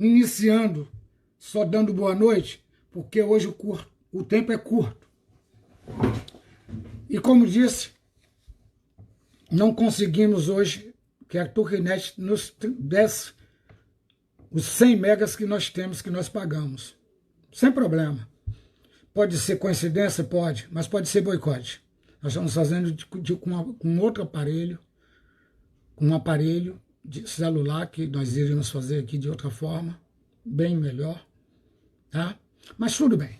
iniciando, só dando boa noite, porque hoje o tempo é curto. E como disse, não conseguimos hoje que a Turknet nos desse os 100 megas que nós temos, que nós pagamos. Sem problema. Pode ser coincidência? Pode, mas pode ser boicote. Nós estamos fazendo com outro aparelho, com um aparelho de celular que nós iríamos fazer aqui de outra forma, bem melhor, tá? Mas tudo bem.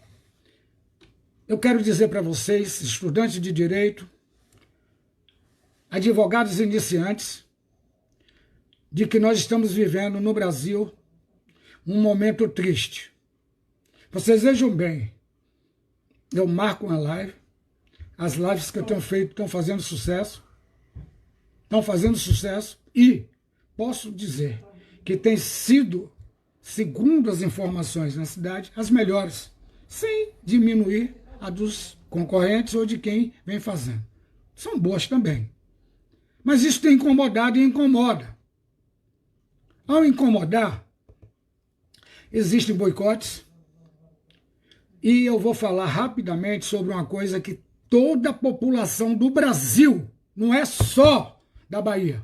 Eu quero dizer para vocês, estudantes de direito, advogados iniciantes, de que nós estamos vivendo no Brasil um momento triste. Vocês vejam bem, eu marco uma live, as lives que eu tenho feito estão fazendo sucesso, e posso dizer que tem sido, segundo as informações na cidade, as melhores, sem diminuir a dos concorrentes ou de quem vem fazendo. São boas também. Mas isso tem incomodado e incomoda. Ao incomodar, existem boicotes, e eu vou falar rapidamente sobre uma coisa que toda a população do Brasil, não é só da Bahia,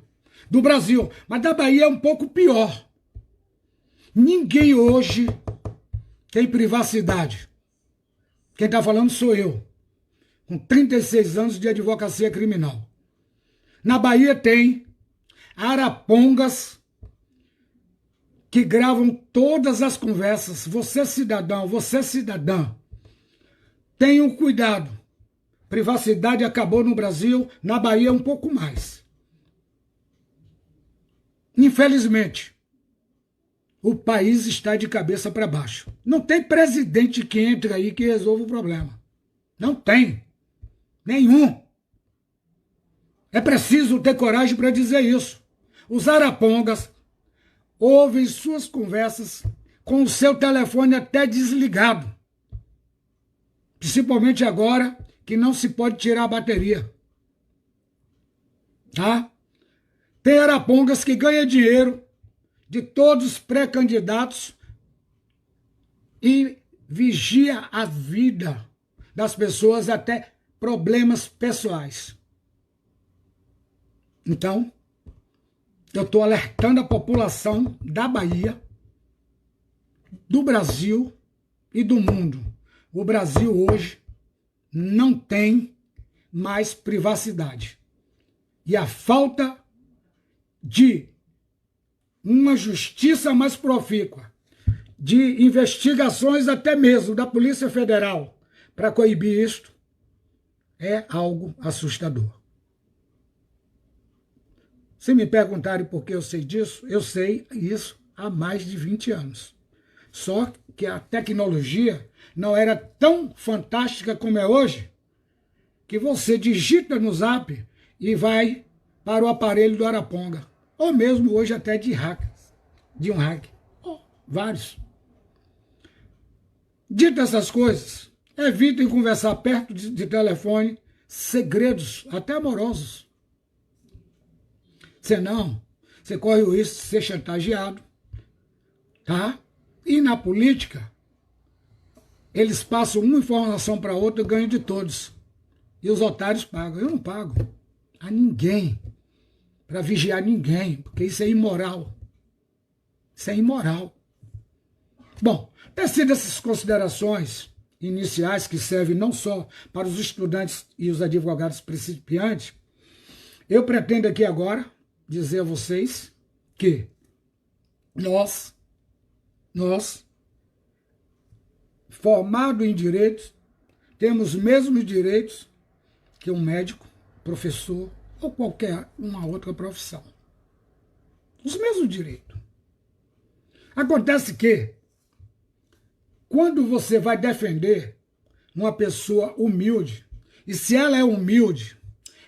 do Brasil, mas da Bahia é um pouco pior. Ninguém hoje tem privacidade. Quem está falando sou eu, com 36 anos de advocacia criminal. Na Bahia tem arapongas que gravam todas as conversas. Você cidadão, você cidadã, tenham cuidado. Privacidade acabou no Brasil, na Bahia um pouco mais. Infelizmente, o país está de cabeça para baixo. Não tem presidente que entre aí que resolva o problema. Não tem. Nenhum. É preciso ter coragem para dizer isso. Os arapongas ouvem suas conversas com o seu telefone até desligado. Principalmente agora que não se pode tirar a bateria. Tá? Tem arapongas que ganham dinheiro de todos os pré-candidatos e vigia a vida das pessoas até problemas pessoais. Então, eu estou alertando a população da Bahia, do Brasil e do mundo. O Brasil hoje não tem mais privacidade. E a falta de uma justiça mais profícua, de investigações até mesmo da Polícia Federal para coibir isto, é algo assustador. Se me perguntarem por que eu sei disso, eu sei isso há mais de 20 anos. Só que a tecnologia não era tão fantástica como é hoje, que você digita no Zap e vai para o aparelho do araponga. Ou mesmo hoje até de um hack. Vários. Dito essas coisas, evitem conversar perto de telefone segredos, até amorosos. Senão, você corre o risco de ser chantageado. Tá? E na política, eles passam uma informação para outra e ganham de todos. E os otários pagam. Eu não pago a ninguém para vigiar ninguém, porque isso é imoral. Isso é imoral. Bom, tecido essas considerações iniciais que servem não só para os estudantes e os advogados principiantes, eu pretendo aqui agora dizer a vocês que nós, formados em direitos, temos os mesmos direitos que um médico, professor ou qualquer uma outra profissão. Os mesmos direitos. Acontece que, quando você vai defender uma pessoa humilde, e se ela é humilde,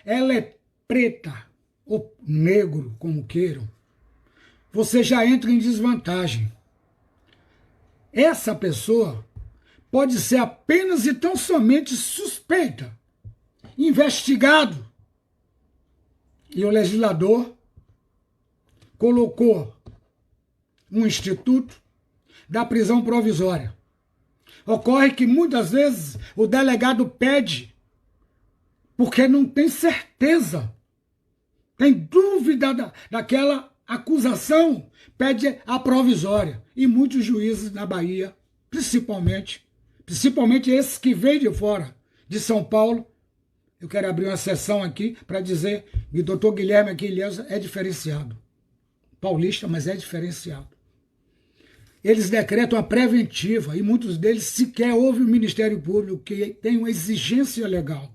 ela é preta ou negro, como queiram, você já entra em desvantagem. Essa pessoa pode ser apenas e tão somente suspeita, investigado. E o legislador colocou um instituto da prisão provisória. Ocorre que muitas vezes o delegado pede porque não tem certeza, tem dúvida daquela acusação, pede a provisória. E muitos juízes na Bahia, principalmente esses que vêm de fora de São Paulo, eu quero abrir uma sessão aqui para dizer que o doutor Guilherme Aquiles é diferenciado. Paulista, mas é diferenciado. Eles decretam a preventiva e muitos deles sequer ouvem o Ministério Público, que tem uma exigência legal.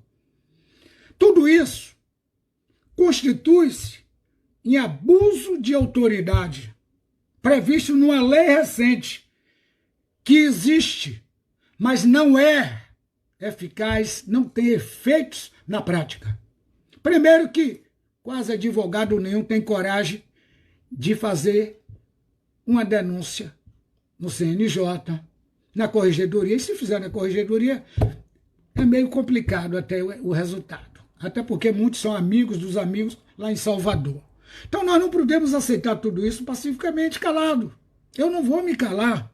Tudo isso constitui-se em abuso de autoridade, previsto numa lei recente, que existe, mas não é eficaz, não tem efeitos na prática. Primeiro que quase advogado nenhum tem coragem de fazer uma denúncia no CNJ, na corregedoria, e se fizer na corregedoria, é meio complicado até o resultado. Até porque muitos são amigos dos amigos lá em Salvador. Então nós não podemos aceitar tudo isso pacificamente calado. Eu não vou me calar.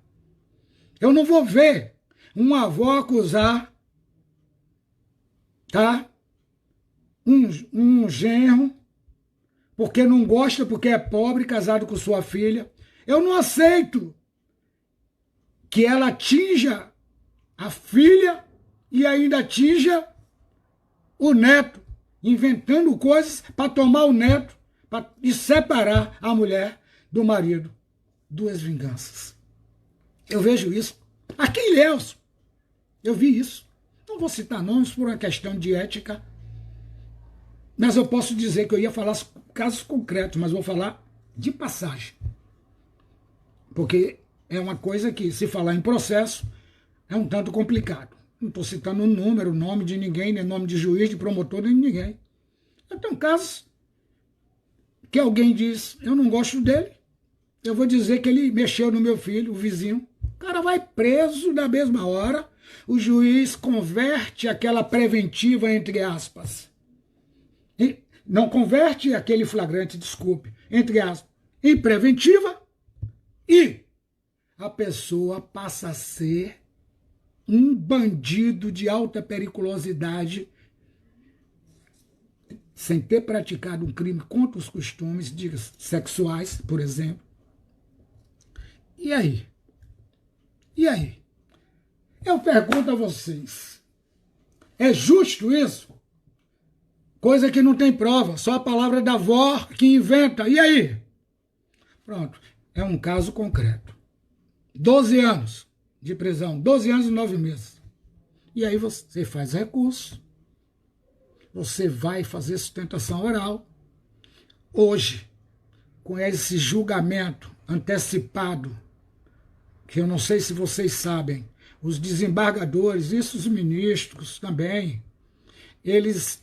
Eu não vou ver um avô acusar, tá? Um genro, porque não gosta, porque é pobre, casado com sua filha. Eu não aceito que ela atinja a filha e ainda atinja o neto, inventando coisas para tomar o neto e separar a mulher do marido. Duas vinganças. Eu vejo isso. Aqui em Ilhéus, eu vi isso. Não vou citar nomes por uma questão de ética, mas eu posso dizer que eu ia falar casos concretos, mas vou falar de passagem. Porque é uma coisa que, se falar em processo, é um tanto complicado. Não estou citando o número, o nome de ninguém, nem nome de juiz, de promotor, nem de ninguém. Eu tenho casos que alguém diz, eu não gosto dele, eu vou dizer que ele mexeu no meu filho, o vizinho. O cara vai preso na mesma hora, o juiz converte aquela preventiva, entre aspas. E não converte aquele flagrante, desculpe, entre aspas, em preventiva, e a pessoa passa a ser um bandido de alta periculosidade, sem ter praticado um crime contra os costumes sexuais, por exemplo. E aí? E aí? Eu pergunto a vocês, é justo isso? Coisa que não tem prova, só a palavra da avó que inventa. E aí? Pronto, é um caso concreto. 12 anos de prisão, 12 anos e 9 meses. E aí você faz recurso, você vai fazer sustentação oral. Hoje, com esse julgamento antecipado, que eu não sei se vocês sabem, os desembargadores, isso os ministros também, eles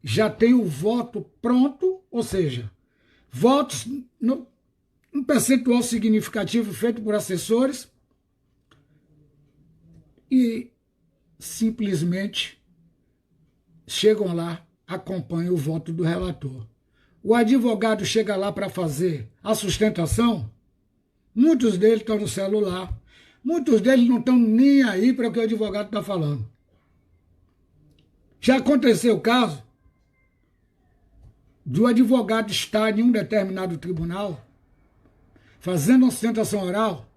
já têm o voto pronto, ou seja, votos um percentual significativo feito por assessores e simplesmente chegam lá, acompanham o voto do relator. O advogado chega lá para fazer a sustentação, muitos deles estão no celular, muitos deles não estão nem aí para o que o advogado está falando. Já aconteceu o caso do advogado estar em um determinado tribunal fazendo uma sustentação oral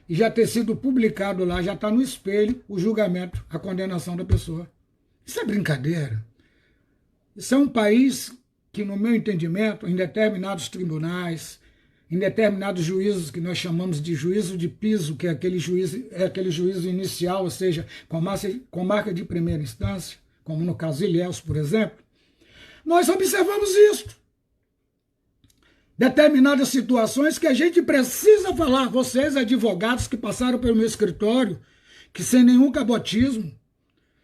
e já ter sido publicado lá, já está no espelho o julgamento, a condenação da pessoa. Isso é brincadeira. Isso é um país que, no meu entendimento, em determinados tribunais, em determinados juízos que nós chamamos de juízo de piso, que é aquele juízo inicial, ou seja, com marca de primeira instância, como no caso de Ilhéus, por exemplo, nós observamos isso. Determinadas situações que a gente precisa falar, vocês advogados que passaram pelo meu escritório, que sem nenhum cabotismo,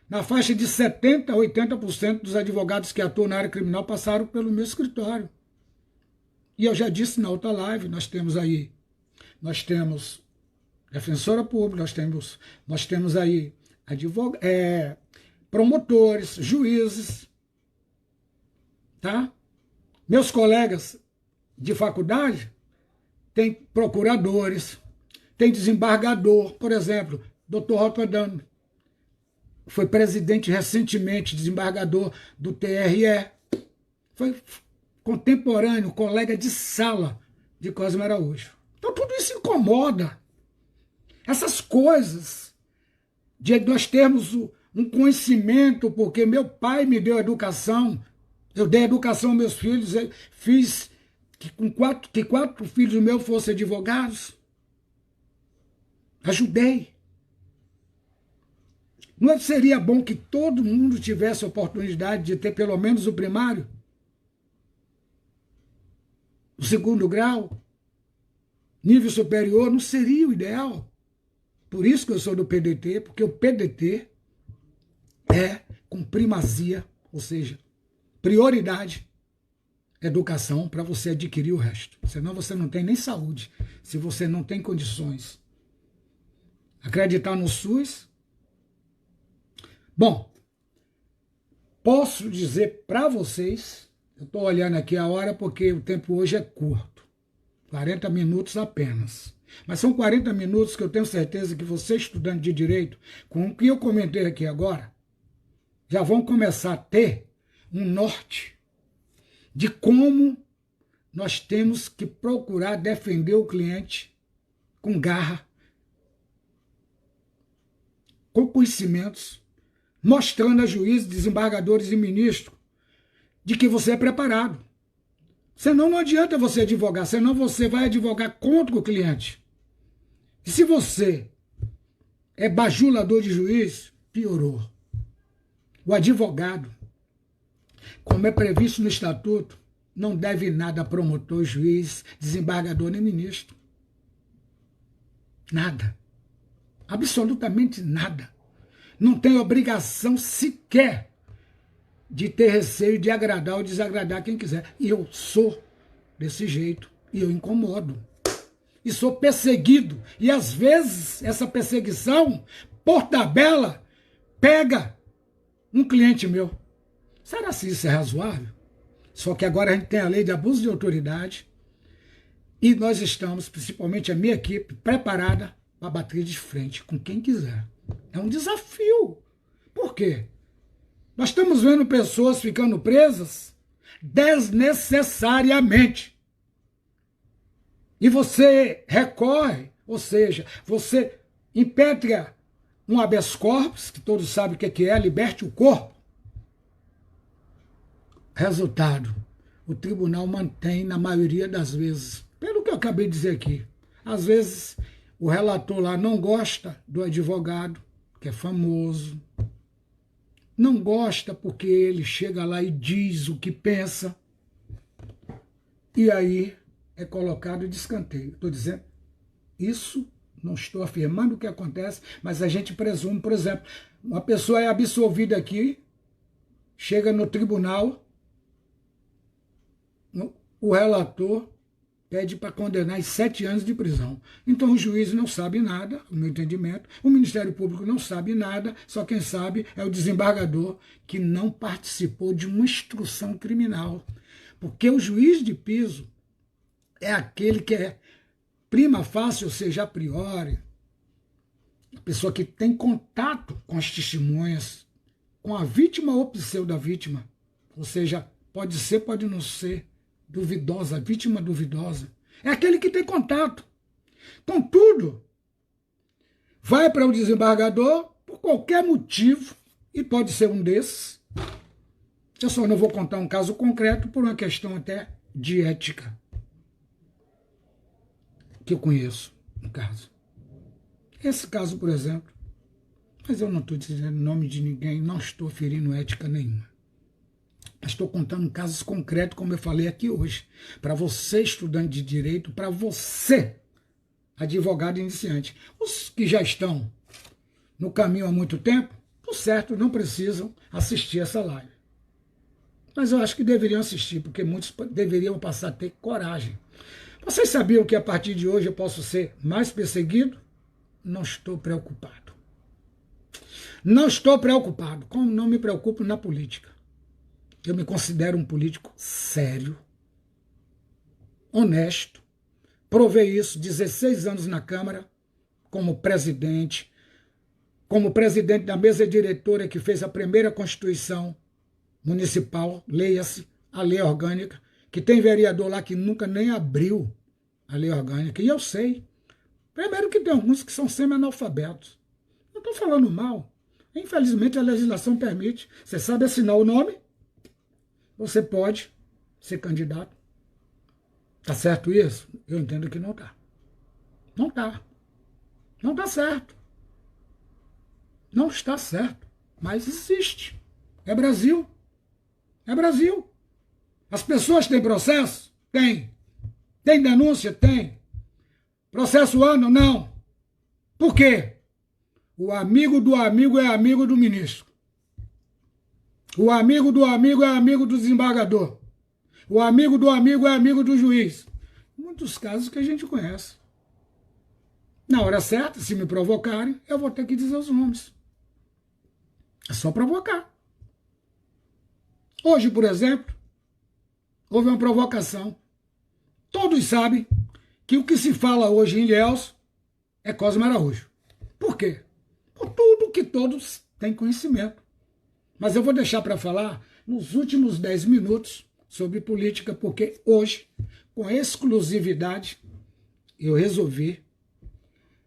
na faixa de 70% a 80% dos advogados que atuam na área criminal passaram pelo meu escritório. E eu já disse na outra live, nós temos defensora pública, nós temos aí promotores, juízes, tá? Meus colegas de faculdade têm procuradores, tem desembargador, por exemplo, Dr. Rotterdam, foi presidente recentemente, desembargador do TRE, foi contemporâneo, colega de sala de Cosme Araújo. Então tudo isso incomoda. Essas coisas de nós termos um conhecimento, porque meu pai me deu educação, eu dei educação aos meus filhos, fiz que quatro filhos meus fossem advogados. Ajudei. Não seria bom que todo mundo tivesse a oportunidade de ter pelo menos o primário? O segundo grau? Nível superior não seria o ideal? Por isso que eu sou do PDT, porque o PDT é com primazia, ou seja, prioridade, educação para você adquirir o resto. Senão você não tem nem saúde, se você não tem condições. Acreditar no SUS. Bom, posso dizer para vocês, eu estou olhando aqui a hora porque o tempo hoje é curto, 40 minutos apenas. Mas são 40 minutos que eu tenho certeza que você, estudante de Direito, com o que eu comentei aqui agora, já vão começar a ter um norte de como nós temos que procurar defender o cliente com garra, com conhecimentos, mostrando a juízes, desembargadores e ministros de que você é preparado. Senão não adianta você advogar, senão você vai advogar contra o cliente. E se você é bajulador de juiz, piorou. O advogado, como é previsto no estatuto, não deve nada a promotor, juiz, desembargador nem ministro. Nada. Absolutamente nada. Não tem obrigação sequer de ter receio de agradar ou desagradar quem quiser. E eu sou desse jeito. E eu incomodo. E sou perseguido. E às vezes essa perseguição, por tabela, pega um cliente meu. Será se isso é razoável? Só que agora a gente tem a lei de abuso de autoridade e nós estamos, principalmente a minha equipe, preparada para bater de frente com quem quiser. É um desafio. Por quê? Nós estamos vendo pessoas ficando presas desnecessariamente. E você recorre, ou seja, você impetra um habeas corpus, que todos sabem o que é, liberte o corpo. Resultado, o tribunal mantém, na maioria das vezes, pelo que eu acabei de dizer aqui, às vezes o relator lá não gosta do advogado, que é famoso, não gosta porque ele chega lá e diz o que pensa, e aí é colocado de escanteio. Estou dizendo, isso não estou afirmando o que acontece, mas a gente presume, por exemplo, uma pessoa é absolvida aqui, chega no tribunal, o relator pede para condenar em 7 anos de prisão. Então o juiz não sabe nada, no meu entendimento, o Ministério Público não sabe nada, só quem sabe é o desembargador que não participou de uma instrução criminal. Porque o juiz de piso é aquele que é prima facie, ou seja, a priori, a pessoa que tem contato com as testemunhas, com a vítima ou pseudo-vítima, ou seja, pode ser, pode não ser, duvidosa, vítima duvidosa. É aquele que tem contato. Contudo, vai para o desembargador por qualquer motivo, e pode ser um desses. Eu só não vou contar um caso concreto por uma questão até de ética, que eu conheço, no caso. Esse caso, por exemplo, mas eu não estou dizendo o nome de ninguém, não estou ferindo ética nenhuma. Estou contando casos concretos, como eu falei aqui hoje, para você, estudante de direito, para você, advogado iniciante. Os que já estão no caminho há muito tempo, por certo, não precisam assistir essa live. Mas eu acho que deveriam assistir, porque muitos deveriam passar a ter coragem. Vocês sabiam que a partir de hoje eu posso ser mais perseguido? Não estou preocupado. Não estou preocupado, como não me preocupo na política. Eu me considero um político sério, honesto, provei isso, 16 anos na Câmara, como presidente da mesa diretora que fez a primeira Constituição Municipal, leia-se a lei orgânica, que tem vereador lá que nunca nem abriu a lei orgânica, e eu sei. Primeiro que tem alguns que são semi-analfabetos. Não estou falando mal. Infelizmente a legislação permite. Você sabe assinar o nome, você pode ser candidato. Está certo isso? Eu entendo que não está. Não está. Não está certo. Não está certo. Mas existe. É Brasil. É Brasil. As pessoas têm processo? Tem. Tem denúncia? Tem. Processo ano? Não. Por quê? O amigo do amigo é amigo do ministro. O amigo do amigo é amigo do desembargador. O amigo do amigo é amigo do juiz. Muitos casos que a gente conhece. Na hora certa, se me provocarem, eu vou ter que dizer os nomes. É só provocar. Hoje, por exemplo, houve uma provocação. Todos sabem que o que se fala hoje em Ilhéus é Cosme Araújo. Por quê? Por tudo que todos têm conhecimento. Mas eu vou deixar para falar nos últimos 10 minutos sobre política, porque hoje, com exclusividade, eu resolvi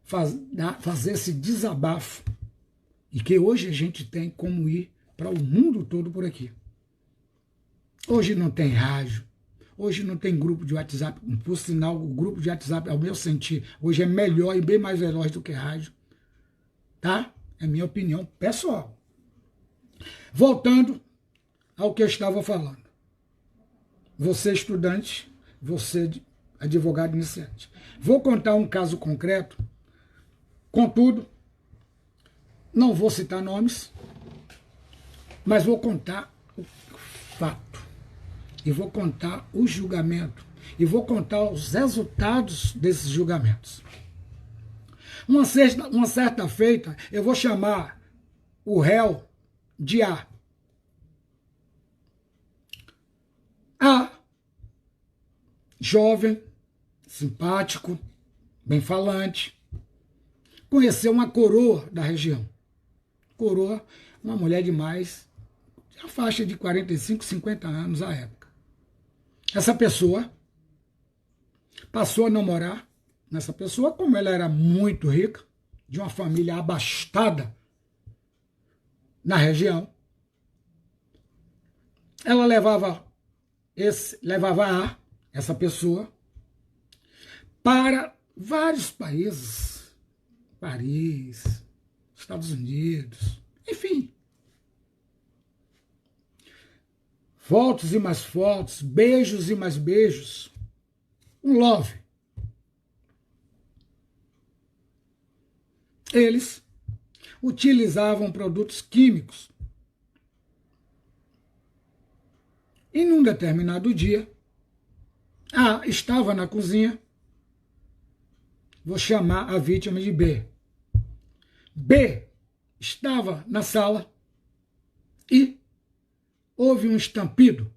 fazer esse desabafo e que hoje a gente tem como ir para o mundo todo por aqui. Hoje não tem rádio, hoje não tem grupo de WhatsApp, por sinal, o grupo de WhatsApp, ao meu sentir, hoje é melhor e bem mais veloz do que rádio, tá? É minha opinião pessoal. Voltando ao que eu estava falando. Você estudante, você advogado iniciante. Vou contar um caso concreto, contudo, não vou citar nomes, mas vou contar o fato. E vou contar o julgamento. E vou contar os resultados desses julgamentos. Uma certa feita, eu vou chamar o réu de A. A, jovem, simpático, bem falante, conheceu uma coroa da região. Coroa, uma mulher de mais, a faixa de 45, 50 anos à época. Essa pessoa passou a namorar nessa pessoa, como ela era muito rica, de uma família abastada na região. Ela levava essa pessoa para vários países, Paris, Estados Unidos, enfim. Fotos e mais fotos, beijos e mais beijos. Um love. Eles utilizavam produtos químicos. E num determinado dia, A estava na cozinha. Vou chamar a vítima de B. B estava na sala e houve um estampido.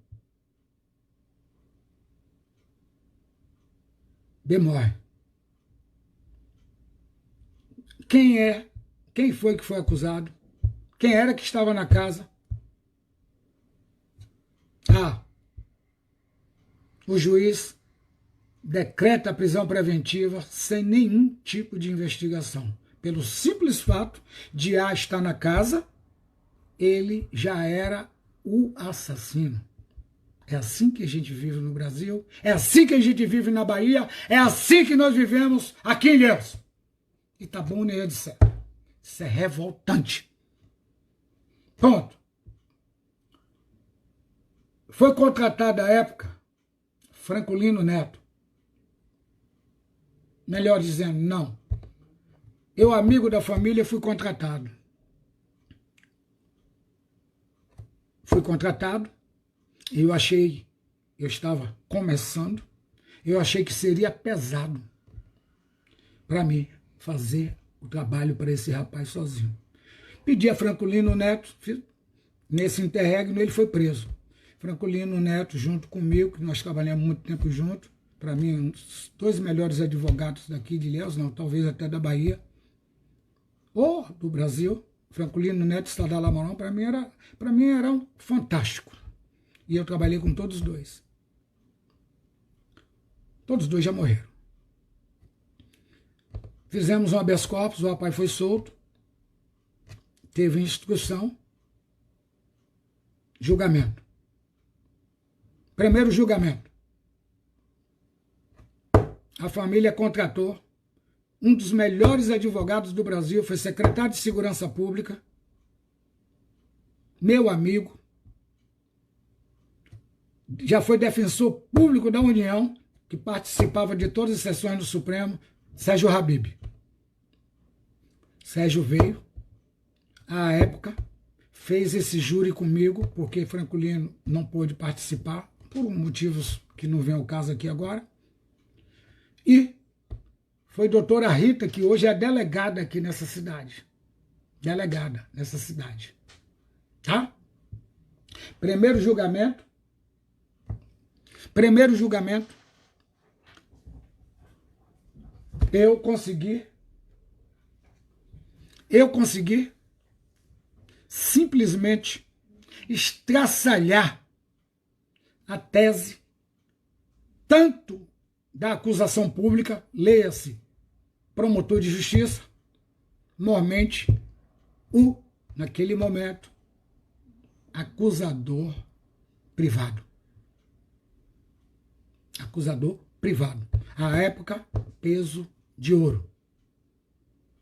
B morre. Quem foi que foi acusado? Quem era que estava na casa? A. O juiz decreta a prisão preventiva sem nenhum tipo de investigação. Pelo simples fato de A estar na casa, ele já era o assassino. É assim que a gente vive no Brasil, é assim que a gente vive na Bahia, é assim que nós vivemos aqui em Ilhéus. E tá bom, nem eu disser. Isso é revoltante. Ponto. Foi contratado à época Francolino Neto. Melhor dizendo, não. Eu, amigo da família, fui contratado. Fui contratado, eu estava começando, eu achei que seria pesado para mim fazer o trabalho para esse rapaz sozinho. Pedi a Francolino Neto, nesse interregno ele foi preso. Francolino Neto junto comigo, que nós trabalhamos muito tempo junto, para mim, um dos dois melhores advogados daqui de Ilhéus, não, talvez até da Bahia, ou do Brasil, Franculino Neto e Estadar Lamarão, para mim era um fantástico. E eu trabalhei com todos os dois. Todos os dois já morreram. Fizemos um habeas corpus, o rapaz foi solto, teve instrução, julgamento. Primeiro julgamento. A família contratou um dos melhores advogados do Brasil, foi secretário de Segurança Pública, meu amigo, já foi defensor público da União, que participava de todas as sessões do Supremo, Sérgio Habib. Sérgio veio, à época, fez esse júri comigo, porque Franculino não pôde participar, por motivos que não vem ao caso aqui agora. E foi a doutora Rita, que hoje é delegada aqui nessa cidade. Delegada nessa cidade. Tá? Primeiro julgamento. Eu consegui simplesmente estraçalhar a tese tanto da acusação pública, leia-se promotor de justiça, mormente naquele momento, acusador privado. Acusador privado. À época, peso de ouro.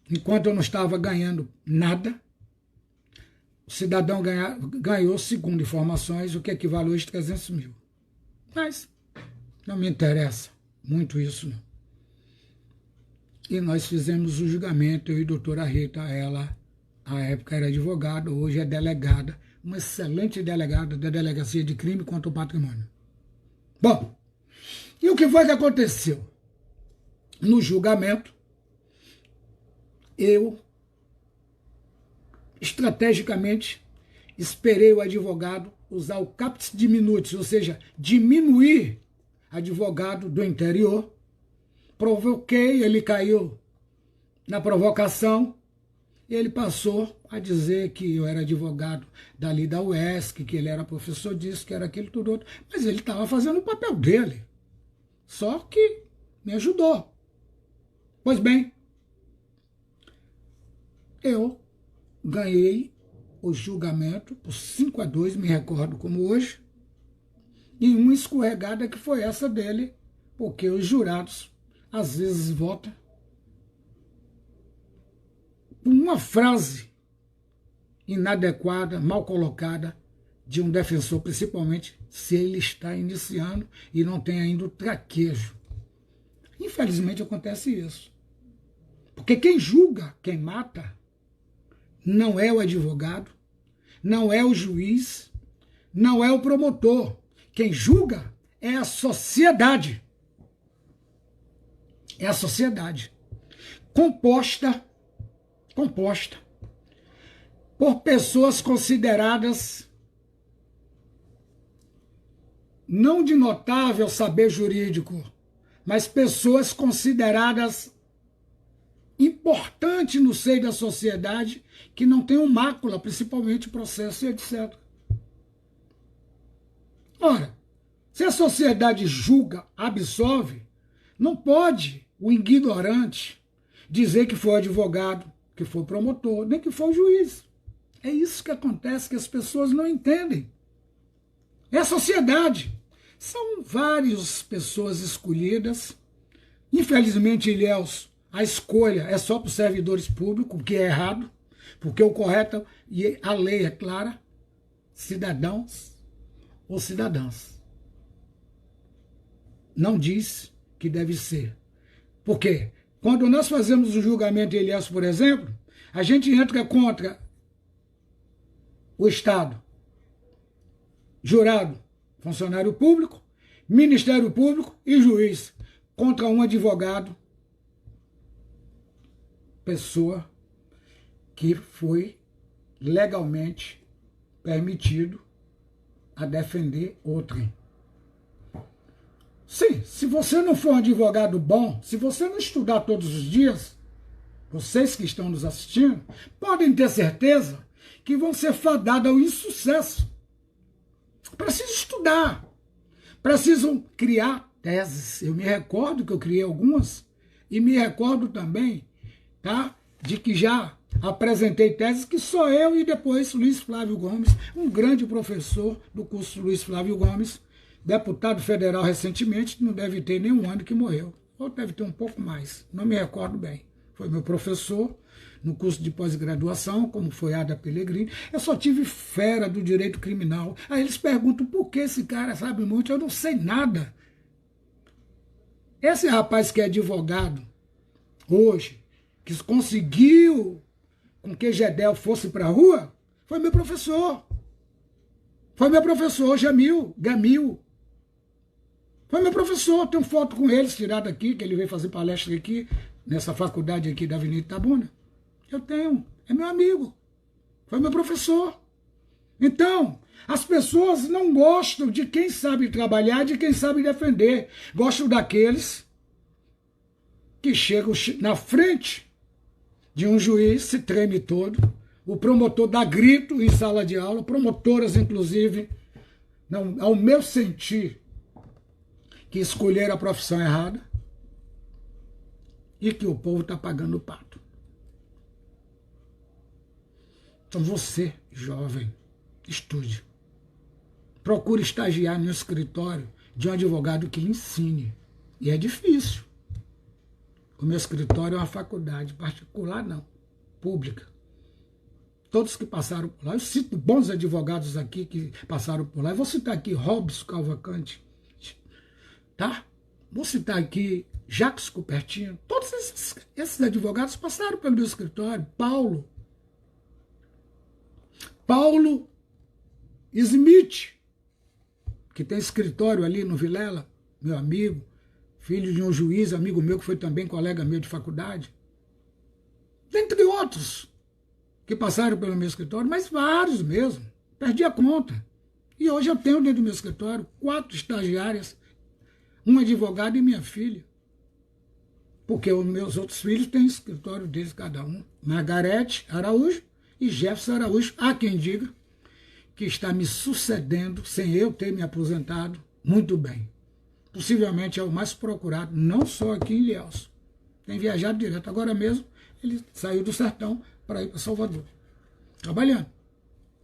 Enquanto eu não estava ganhando nada, o cidadão ganhou, segundo informações, o que equivale hoje a 300 mil. Mas não me interessa muito isso, não. E nós fizemos o julgamento, eu e a doutora Rita, ela, à época era advogada, hoje é delegada, uma excelente delegada da Delegacia de Crime contra o Patrimônio. Bom, e o que foi que aconteceu? No julgamento, eu, estrategicamente, esperei o advogado usar o caput diminutis, ou seja, diminuir advogado do interior, provoquei, ele caiu na provocação, e ele passou a dizer que eu era advogado dali da UESC, que ele era professor disso, que era aquilo, tudo outro, mas ele estava fazendo o papel dele, só que me ajudou. Pois bem, eu ganhei o julgamento por 5-2, me recordo como hoje, e uma escorregada que foi essa dele, porque os jurados às vezes votam por uma frase inadequada, mal colocada de um defensor, principalmente se ele está iniciando e não tem ainda o traquejo. Infelizmente acontece isso. Porque quem julga, quem mata, não é o advogado, não é o juiz, não é o promotor. Quem julga é a sociedade. É a sociedade. Composta por pessoas consideradas não de notável saber jurídico, mas pessoas consideradas importantes no seio da sociedade, que não tem mácula, principalmente processo e etc. Ora, se a sociedade julga, absolve, não pode o ignorante dizer que foi advogado, que foi promotor, nem que foi juiz. É isso que acontece, que as pessoas não entendem. É a sociedade. São várias pessoas escolhidas. Infelizmente, Ilhéus, a escolha é só para os servidores públicos, o que é errado, porque o correto, e a lei é clara, cidadãos ou cidadãs. Não diz que deve ser. Por quê? Quando nós fazemos o julgamento de Ilhéus, por exemplo, a gente entra contra o Estado, jurado, funcionário público, Ministério Público e juiz, contra um advogado, pessoa que foi legalmente permitido a defender outrem. Sim, se você não for um advogado bom, se você não estudar todos os dias, vocês que estão nos assistindo, podem ter certeza que vão ser fadados ao insucesso. Precisam estudar, precisam criar teses. Eu me recordo que eu criei algumas e me recordo também, tá, de que já apresentei teses que só eu e depois Luiz Flávio Gomes, um grande professor do curso Luiz Flávio Gomes, deputado federal recentemente, não deve ter nem um ano que morreu, ou deve ter um pouco mais, não me recordo bem. Foi meu professor no curso de pós-graduação, como foi Ada Pellegrini. Eu só tive fera do direito criminal. Aí eles perguntam por que esse cara sabe muito, eu não sei nada. Esse rapaz que é advogado hoje, que conseguiu com que Gedel fosse para a rua, foi meu professor. Foi meu professor, Gamil. Foi meu professor, tenho foto com eles tirada aqui, que ele veio fazer palestra aqui, nessa faculdade aqui da Avenida Itabuna. Eu tenho, é meu amigo, foi meu professor. Então, as pessoas não gostam de quem sabe trabalhar, de quem sabe defender. Gostam daqueles que chegam na frente de um juiz, se treme todo, o promotor dá grito em sala de aula, promotoras, inclusive, não, ao meu sentir, que escolheram a profissão errada e que o povo está pagando o pato. Então você, jovem, estude. Procure estagiar no escritório de um advogado que ensine. E é difícil. O meu escritório é uma faculdade particular, não, pública. Todos que passaram por lá, eu cito bons advogados aqui que passaram por lá. Eu vou citar aqui Robson Cavalcante, tá? Vou citar aqui Jacques Cupertino. Todos esses advogados passaram pelo meu escritório. Paulo Smith, que tem escritório ali no Vilela, meu amigo, filho de um juiz, amigo meu, que foi também colega meu de faculdade. Dentre outros que passaram pelo meu escritório, mas vários mesmo. Perdi a conta. E hoje eu tenho dentro do meu escritório 4 estagiárias, um advogado e minha filha. Porque os meus outros filhos têm escritório deles cada um. Margarete Araújo e Jefferson Araújo, há quem diga que está me sucedendo sem eu ter me aposentado muito bem. Possivelmente é o mais procurado, não só aqui em Ilhéus. Tem viajado direto. Agora mesmo ele saiu do sertão para ir para Salvador. Trabalhando.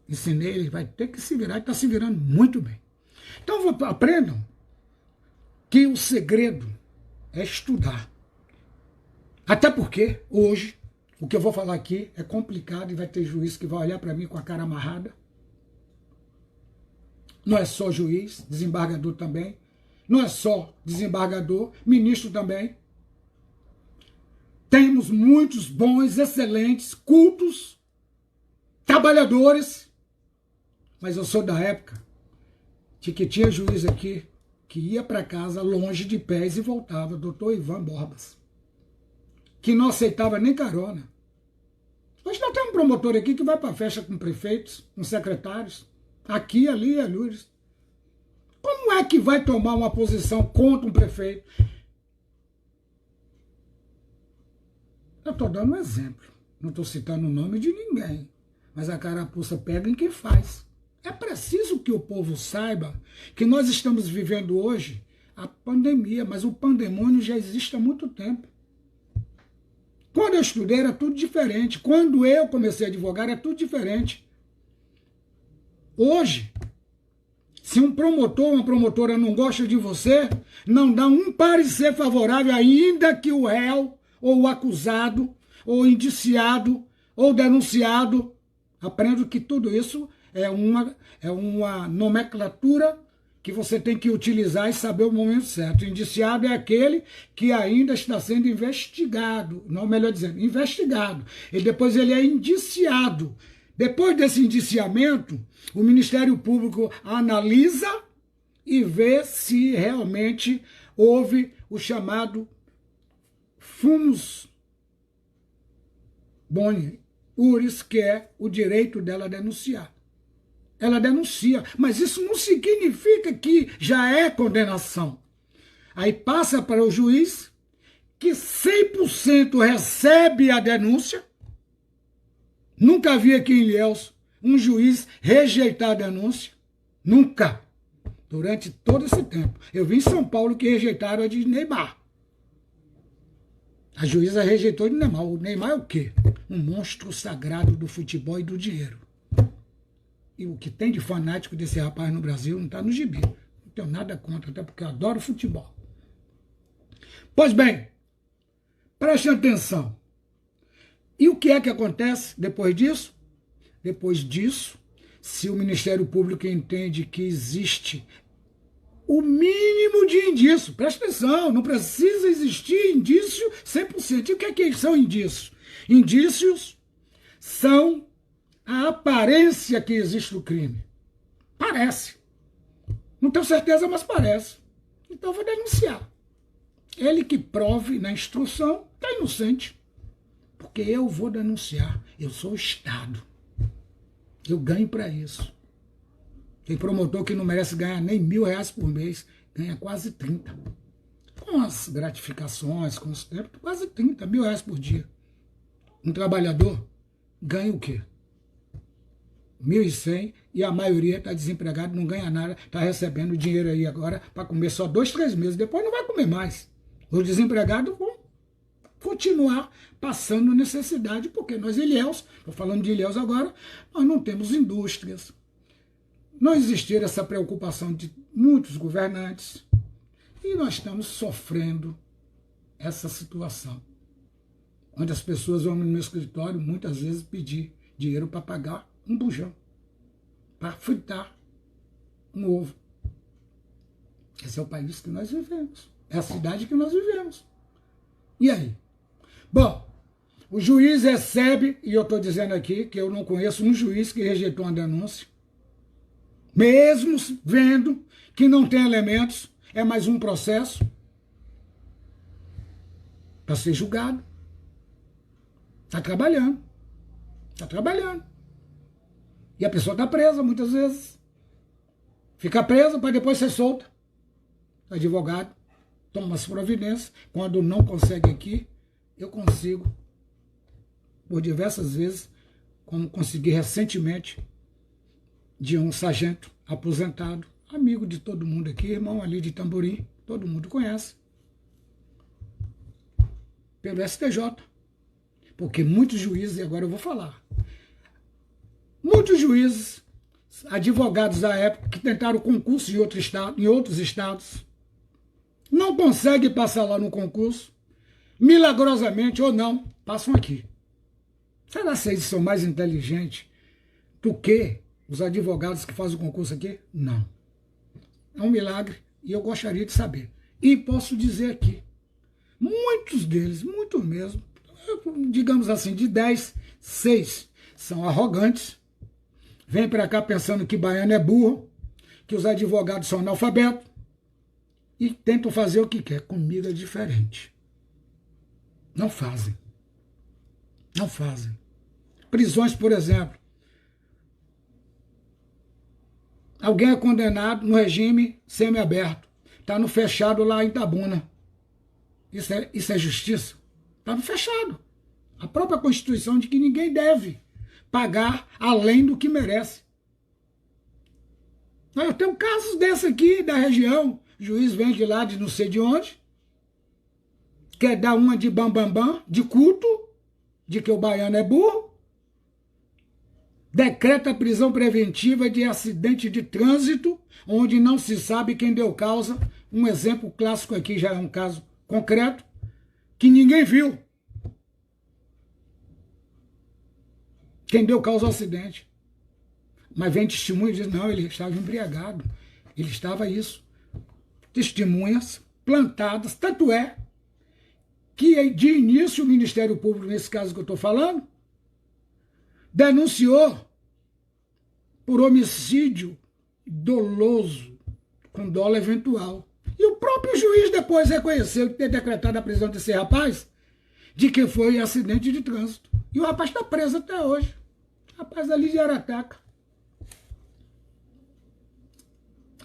Ensinei, ele vai ter que se virar e está se virando muito bem. Então aprendam que o segredo é estudar. Até porque hoje o que eu vou falar aqui é complicado e vai ter juiz que vai olhar para mim com a cara amarrada. Não é só juiz, desembargador também. Não é só desembargador, ministro também. Temos muitos bons, excelentes, cultos, trabalhadores. Mas eu sou da época de que tinha juiz aqui que ia para casa longe de pés e voltava, doutor Ivan Borbas, que não aceitava nem carona. Hoje nós temos um promotor aqui que vai para a festa com prefeitos, com secretários, aqui, ali, ali. Como é que vai tomar uma posição contra um prefeito? Eu estou dando um exemplo, não estou citando o nome de ninguém, mas a carapuça pega em quem faz. É preciso que o povo saiba que nós estamos vivendo hoje a pandemia, mas o pandemônio já existe há muito tempo. Quando eu estudei era tudo diferente. Quando eu comecei a advogar era tudo diferente. Hoje, se um promotor ou uma promotora não gosta de você, não dá um parecer favorável, ainda que o réu, ou o acusado, ou indiciado, ou denunciado, aprendo que tudo isso é uma nomenclatura que você tem que utilizar e saber o momento certo. O indiciado é aquele que ainda está sendo investigado, não, melhor dizendo, investigado. E depois ele é indiciado. Depois desse indiciamento, o Ministério Público analisa e vê se realmente houve o chamado fumus boni uris, que é o direito dela denunciar. Ela denuncia, mas isso não significa que já é condenação. Aí passa para o juiz, que 100% recebe a denúncia. Nunca vi aqui em Ilhéus um juiz rejeitar a denúncia. Nunca. Durante todo esse tempo. Eu vi em São Paulo que rejeitaram a de Neymar. A juíza rejeitou de Neymar. O Neymar é o quê? Um monstro sagrado do futebol e do dinheiro. E o que tem de fanático desse rapaz no Brasil não está no gibi. Não tenho nada contra, até porque eu adoro futebol. Pois bem, preste atenção. E o que é que acontece depois disso? Depois disso, se o Ministério Público entende que existe o mínimo de indício, presta atenção, não precisa existir indício 100%. E o que é que são indícios? Indícios são a aparência que existe no crime. Parece. Não tenho certeza, mas parece. Então eu vou denunciar. Ele que prove na instrução está inocente. Porque eu vou denunciar. Eu sou o Estado. Eu ganho para isso. Tem promotor que não merece ganhar nem R$1.000 por mês, ganha quase 30. Com as gratificações, com os tempos, quase 30, R$1.000 por dia. Um trabalhador ganha o quê? 1.100 e a maioria está desempregado, não ganha nada, está recebendo dinheiro aí agora para comer só 2, 3 meses, depois não vai comer mais. Os desempregados vão continuar passando necessidade, porque nós Ilhéus, estou falando de Ilhéus agora, nós não temos indústrias. Não existir essa preocupação de muitos governantes e nós estamos sofrendo essa situação, onde as pessoas vão no meu escritório muitas vezes pedir dinheiro para pagar um bujão, para fritar um ovo. Esse é o país que nós vivemos, é a cidade que nós vivemos. E aí? Bom, o juiz recebe, e eu estou dizendo aqui que eu não conheço um juiz que rejeitou uma denúncia, mesmo vendo que não tem elementos, é mais um processo para ser julgado. Está trabalhando. Está trabalhando. E a pessoa está presa muitas vezes. Fica presa para depois ser solta. O advogado toma as providências. Quando não consegue aqui, eu consigo, por diversas vezes, como consegui recentemente, de um sargento aposentado, amigo de todo mundo aqui, irmão ali de Tamborim, todo mundo conhece, pelo STJ. Porque muitos juízes, e agora eu vou falar, muitos juízes, advogados da época, que tentaram concurso em outros estados, não conseguem passar lá no concurso, milagrosamente ou não, passam aqui. Será que eles são mais inteligentes do que os advogados que fazem o concurso aqui? Não. É um milagre e eu gostaria de saber. E posso dizer aqui, muitos deles, muito mesmo, digamos assim, de 10, 6 são arrogantes, vêm para cá pensando que baiano é burro, que os advogados são analfabetos e tentam fazer o que quer. Comigo é diferente. Não fazem. Não fazem. Prisões, por exemplo. Alguém é condenado no regime semiaberto. Está no fechado lá em Itabuna. Isso é justiça? Está no fechado. A própria Constituição diz que ninguém deve pagar além do que merece. Eu tenho casos desses aqui da região. O juiz vem de lá de não sei de onde. Quer dar uma de bambambam, de culto, de que o baiano é burro. Decreta prisão preventiva de acidente de trânsito, onde não se sabe quem deu causa. Um exemplo clássico aqui já é um caso concreto, que ninguém viu. Quem deu causa ao acidente. Mas vem testemunho e diz, não, ele estava embriagado. Ele estava isso. Testemunhas plantadas, tanto é que de início o Ministério Público, nesse caso que eu estou falando, denunciou por homicídio doloso, com dolo eventual. E o próprio juiz depois reconheceu que ter decretado a prisão desse rapaz de que foi acidente de trânsito. E o rapaz está preso até hoje. O rapaz ali de Arataca.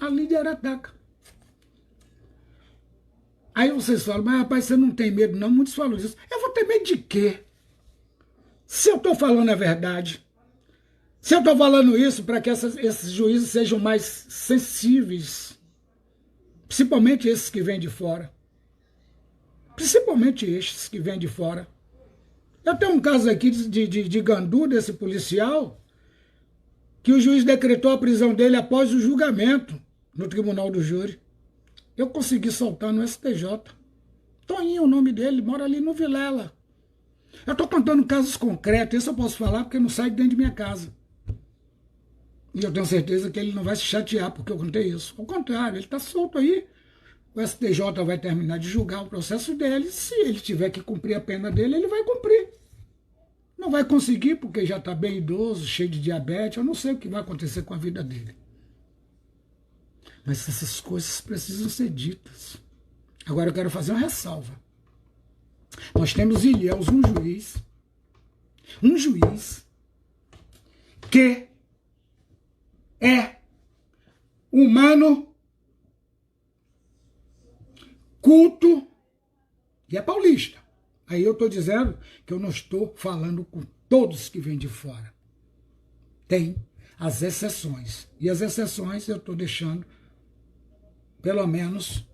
Ali de Arataca. Aí vocês falam, mas rapaz, você não tem medo não? Muitos falam isso. Eu vou ter medo de quê? Se eu estou falando a verdade, se eu estou falando isso para que esses juízes sejam mais sensíveis, principalmente esses que vêm de fora, principalmente estes que vêm de fora. Eu tenho um caso aqui de Gandu, desse policial, que o juiz decretou a prisão dele após o julgamento no tribunal do júri. Eu consegui soltar no STJ. Toninho, o nome dele, mora ali no Vilela. Eu estou contando casos concretos, isso eu posso falar porque não sai de dentro de minha casa. E eu tenho certeza que ele não vai se chatear porque eu contei isso. Ao contrário, ele está solto aí. O STJ vai terminar de julgar o processo dele. Se ele tiver que cumprir a pena dele, ele vai cumprir. Não vai conseguir porque já está bem idoso, cheio de diabetes. Eu não sei o que vai acontecer com a vida dele. Mas essas coisas precisam ser ditas. Agora eu quero fazer uma ressalva. Nós temos em Ilhéus um juiz que é humano, culto e é paulista. Aí eu estou dizendo que eu não estou falando com todos que vêm de fora. Tem as exceções. E as exceções eu estou deixando, pelo menos,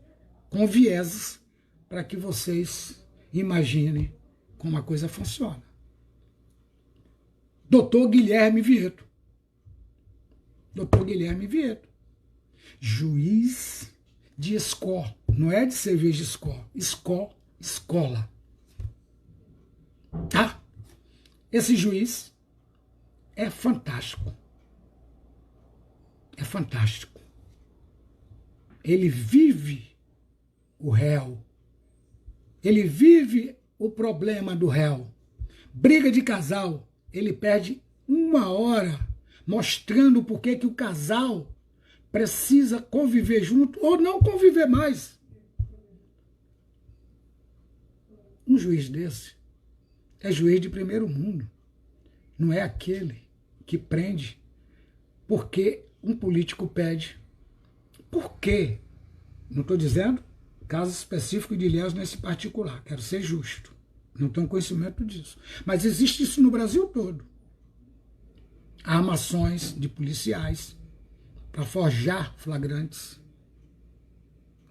com vieses, para que vocês imaginem como a coisa funciona. Doutor Guilherme Vieto. Doutor Guilherme Vieto. Juiz de escola. Não é de cerveja escola. Escola. Tá? Esse juiz é fantástico. É fantástico. Ele vive o réu. Ele vive o problema do réu. Briga de casal, ele perde 1 hora mostrando por que o casal precisa conviver junto ou não conviver mais. Um juiz desse é juiz de primeiro mundo. Não é aquele que prende porque um político pede. Por quê? Não estou dizendo caso específico de Ilhéus nesse particular. Quero ser justo. Não tenho conhecimento disso. Mas existe isso no Brasil todo. Armações de policiais para forjar flagrantes.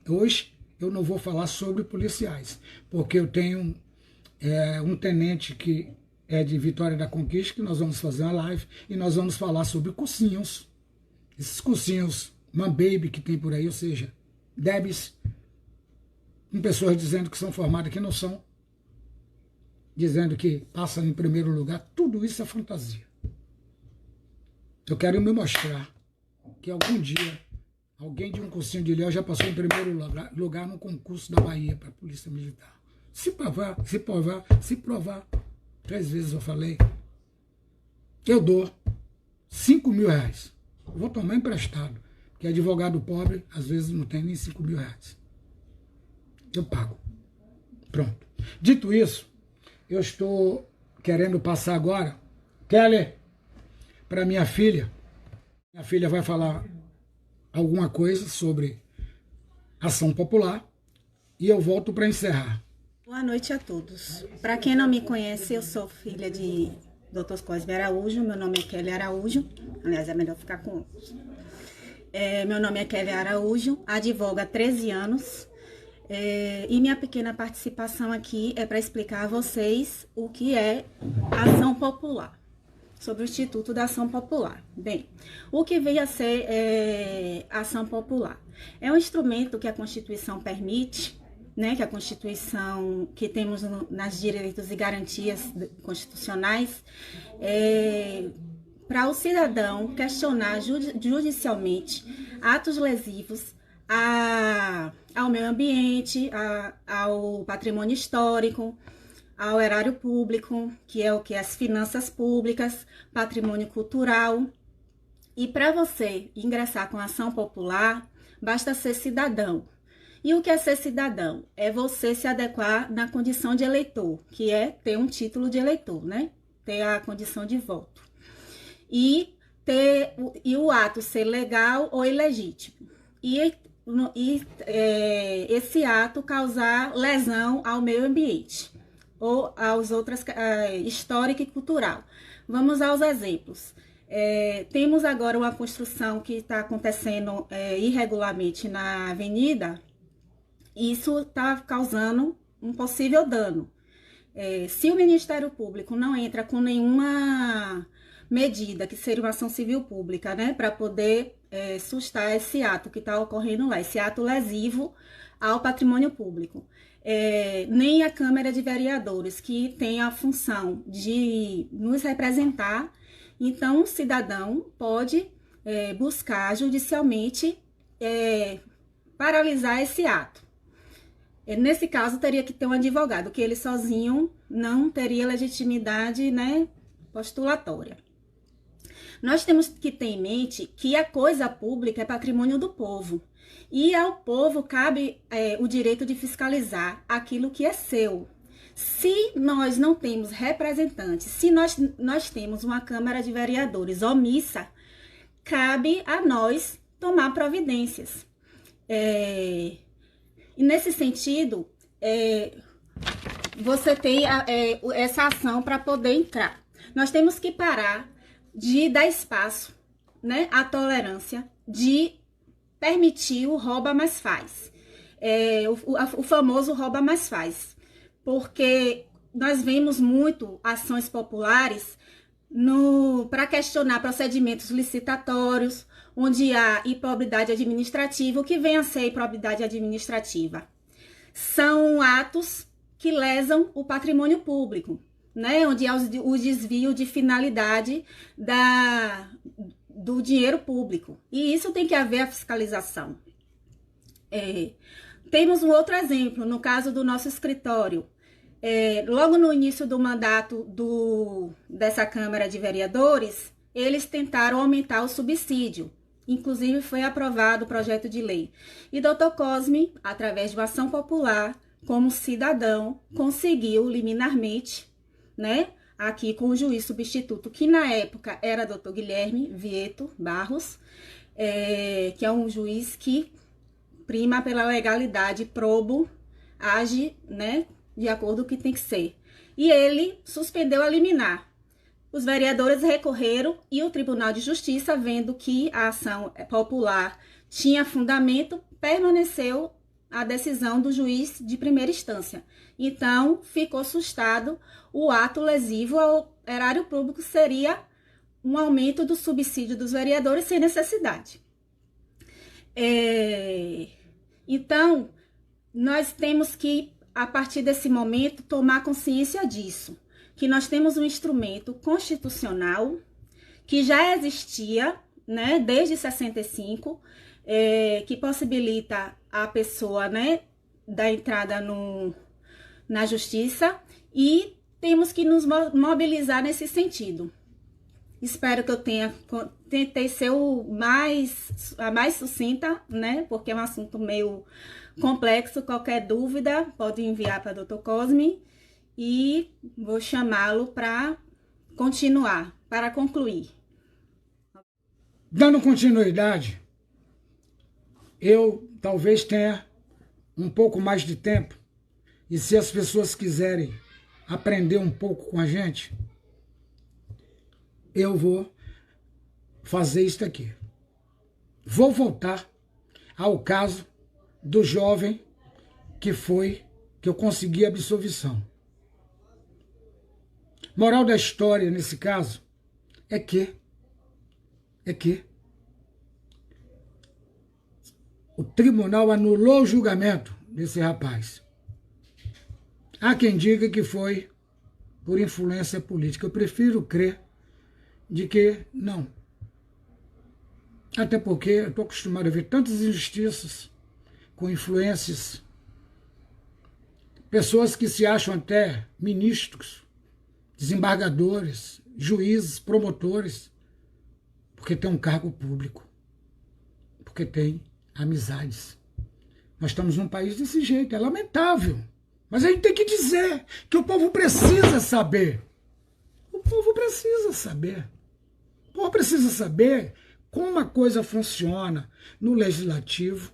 Hoje eu não vou falar sobre policiais, porque eu tenho um tenente que é de Vitória da Conquista, que nós vamos fazer uma live, e nós vamos falar sobre cursinhos. Esses cursinhos, man baby que tem por aí, ou seja, Debs, com pessoas dizendo que são formadas que não são, dizendo que passam em primeiro lugar, tudo isso é fantasia. Eu quero me mostrar que algum dia alguém de um cursinho de Ilhéus já passou em primeiro lugar no concurso da Bahia para a Polícia Militar. Se provar, 3 vezes eu falei, eu dou 5 mil reais. Eu vou tomar emprestado, porque advogado pobre às vezes não tem nem 5 mil reais. Eu pago. Pronto. Dito isso, eu estou querendo passar agora, Kelly, para minha filha. Minha filha vai falar alguma coisa sobre ação popular e eu volto para encerrar. Boa noite a todos. Para quem não me conhece, eu sou filha de Dr. Cosme Araújo, meu nome é Kelly Araújo, aliás, é melhor ficar com outros. Meu nome é Kelly Araújo, advogo há 13 anos, e minha pequena participação aqui é para explicar a vocês o que é ação popular, sobre o Instituto da Ação Popular. Bem, o que veio a ser ação popular? É um instrumento que a Constituição permite, né, que a Constituição, que temos nas direitos e garantias constitucionais, para o cidadão questionar judicialmente atos lesivos ao meio ambiente, ao patrimônio histórico, ao erário público, que é o que? As finanças públicas, patrimônio cultural. E para você ingressar com a ação popular, basta ser cidadão. E o que é ser cidadão? É você se adequar na condição de eleitor, que é ter um título de eleitor, né? Ter a condição de voto. E o ato ser legal ou ilegítimo. E esse ato causar lesão ao meio ambiente ou às outras histórica e cultural. Vamos aos exemplos. Temos agora uma construção que está acontecendo irregularmente na avenida. Isso está causando um possível dano. Se o Ministério Público não entra com nenhuma medida, que seria uma ação civil pública, né, para poder sustar esse ato que está ocorrendo lá, esse ato lesivo ao patrimônio público, nem a Câmara de Vereadores, que tem a função de nos representar, então o cidadão pode buscar judicialmente paralisar esse ato. Nesse caso, teria que ter um advogado, que ele sozinho não teria legitimidade, né, postulatória. Nós temos que ter em mente que a coisa pública é patrimônio do povo. E ao povo cabe o direito de fiscalizar aquilo que é seu. Se nós não temos representantes, se nós temos uma Câmara de Vereadores omissa, cabe a nós tomar providências. E nesse sentido, você tem essa ação para poder entrar. Nós temos que parar de dar espaço, né, à tolerância, de permitir o rouba mais faz. O famoso rouba mais faz. Porque nós vemos muito ações populares para questionar procedimentos licitatórios, onde há improbidade administrativa. O que vem a ser improbidade administrativa? São atos que lesam o patrimônio público, né? Onde há o desvio de finalidade do dinheiro público. E isso tem que haver a fiscalização. Temos um outro exemplo, no caso do nosso escritório. Logo no início do mandato dessa Câmara de Vereadores, eles tentaram aumentar o subsídio. Inclusive, foi aprovado o projeto de lei. E Dr. Cosme, através de uma ação popular, como cidadão, conseguiu liminarmente, né, aqui com o juiz substituto, que na época era Dr. Guilherme Vieto Barros, que é um juiz que prima pela legalidade, probo, age, né, de acordo com o que tem que ser. E ele suspendeu a liminar. Os vereadores recorreram e o Tribunal de Justiça, vendo que a ação popular tinha fundamento, permaneceu a decisão do juiz de primeira instância. Então, ficou sustado o ato lesivo ao erário público, seria um aumento do subsídio dos vereadores sem necessidade. Então, nós temos que, a partir desse momento, tomar consciência disso, que nós temos um instrumento constitucional que já existia, né, desde 65, que possibilita a pessoa, né, da entrada na justiça, e temos que nos mobilizar nesse sentido. Espero que eu tentei ser a mais sucinta, né, porque é um assunto meio complexo. Qualquer dúvida pode enviar para o Dr. Cosme e vou chamá-lo para continuar, para concluir. Dando continuidade, eu talvez tenha um pouco mais de tempo, e se as pessoas quiserem aprender um pouco com a gente, eu vou fazer isso aqui. Vou voltar ao caso do jovem que eu consegui a absolvição. Moral da história nesse caso é que o tribunal anulou o julgamento desse rapaz. Há quem diga que foi por influência política. Eu prefiro crer de que não. Até porque eu estou acostumado a ver tantas injustiças com influências, pessoas que se acham até ministros, desembargadores, juízes, promotores, porque tem um cargo público, porque tem amizades. Nós estamos num país desse jeito, é lamentável. Mas a gente tem que dizer que o povo precisa saber. O povo precisa saber. O povo precisa saber como a coisa funciona no legislativo,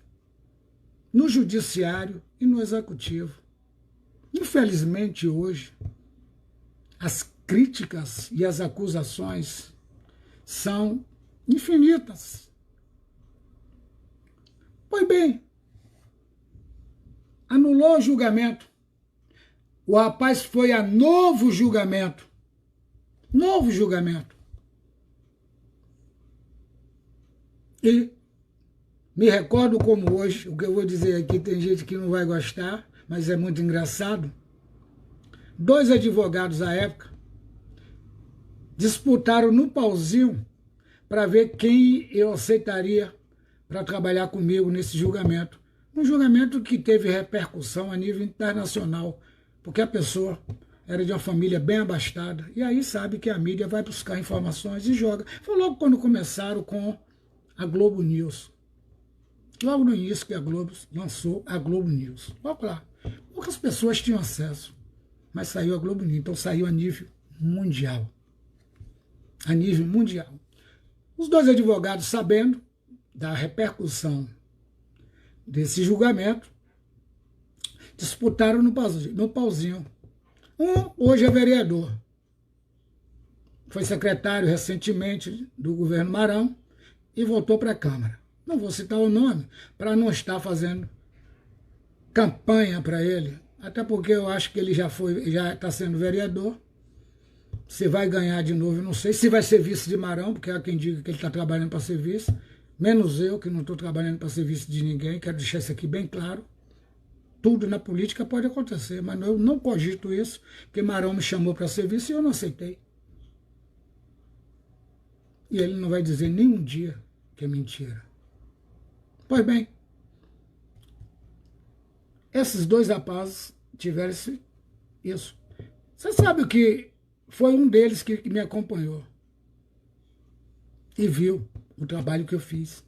no judiciário e no executivo. Infelizmente, hoje, as críticas e as acusações são infinitas. Pois bem, anulou o julgamento. O rapaz foi a novo julgamento. Novo julgamento. E me recordo como hoje, o que eu vou dizer aqui, tem gente que não vai gostar, mas é muito engraçado. 2 advogados à época disputaram no pauzinho para ver quem eu aceitaria para trabalhar comigo nesse julgamento. Um julgamento que teve repercussão a nível internacional, porque a pessoa era de uma família bem abastada. E aí sabe que a mídia vai buscar informações e joga. Foi logo quando começaram com a Globo News. Logo no início que a Globo lançou a Globo News. Logo lá. Poucas pessoas tinham acesso, mas saiu a Globo News. Então saiu a nível mundial. A nível mundial. Os 2 advogados, sabendo da repercussão desse julgamento, disputaram no pauzinho. Um hoje é vereador. Foi secretário recentemente do governo Marão e voltou para a Câmara. Não vou citar o nome para não estar fazendo campanha para ele, até porque eu acho que ele já está sendo vereador. Se vai ganhar de novo, eu não sei. Se vai ser vice de Marão, porque há quem diga que ele está trabalhando para ser vice. Menos eu, que não estou trabalhando para ser vice de ninguém. Quero deixar isso aqui bem claro. Tudo na política pode acontecer, mas eu não cogito isso, porque Marão me chamou para ser vice e eu não aceitei. E ele não vai dizer nenhum dia que é mentira. Pois bem, esses 2 rapazes tiveram isso. Você sabe que foi um deles que me acompanhou e viu o trabalho que eu fiz.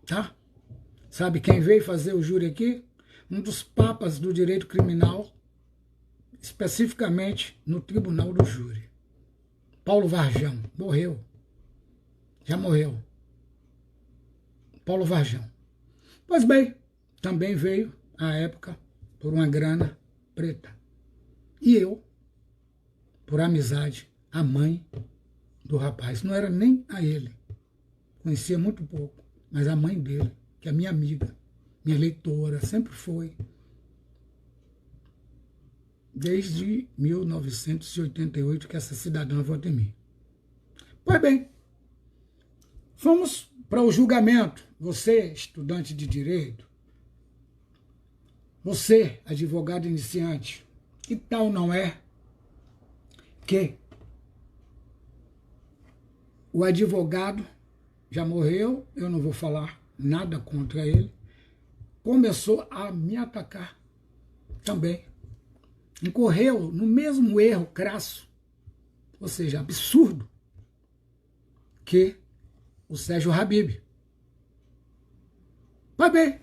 Tá? Sabe quem veio fazer o júri aqui? Um dos papas do direito criminal, especificamente no tribunal do júri. Paulo Varjão, morreu. Já morreu. Paulo Varjão. Pois bem, também veio, à época, por uma grana preta. E eu, por amizade, a mãe do rapaz. Não era nem a ele. Conhecia muito pouco. Mas a mãe dele, que é minha amiga, minha leitora, sempre foi. Desde 1988 que essa cidadã vota em mim. Pois bem, fomos para o julgamento. Você, estudante de direito, você, advogado iniciante, que tal não é que o advogado já morreu, eu não vou falar nada contra ele, começou a me atacar também. Incorreu no mesmo erro crasso, ou seja, absurdo, que o Sérgio Habib. Pois bem,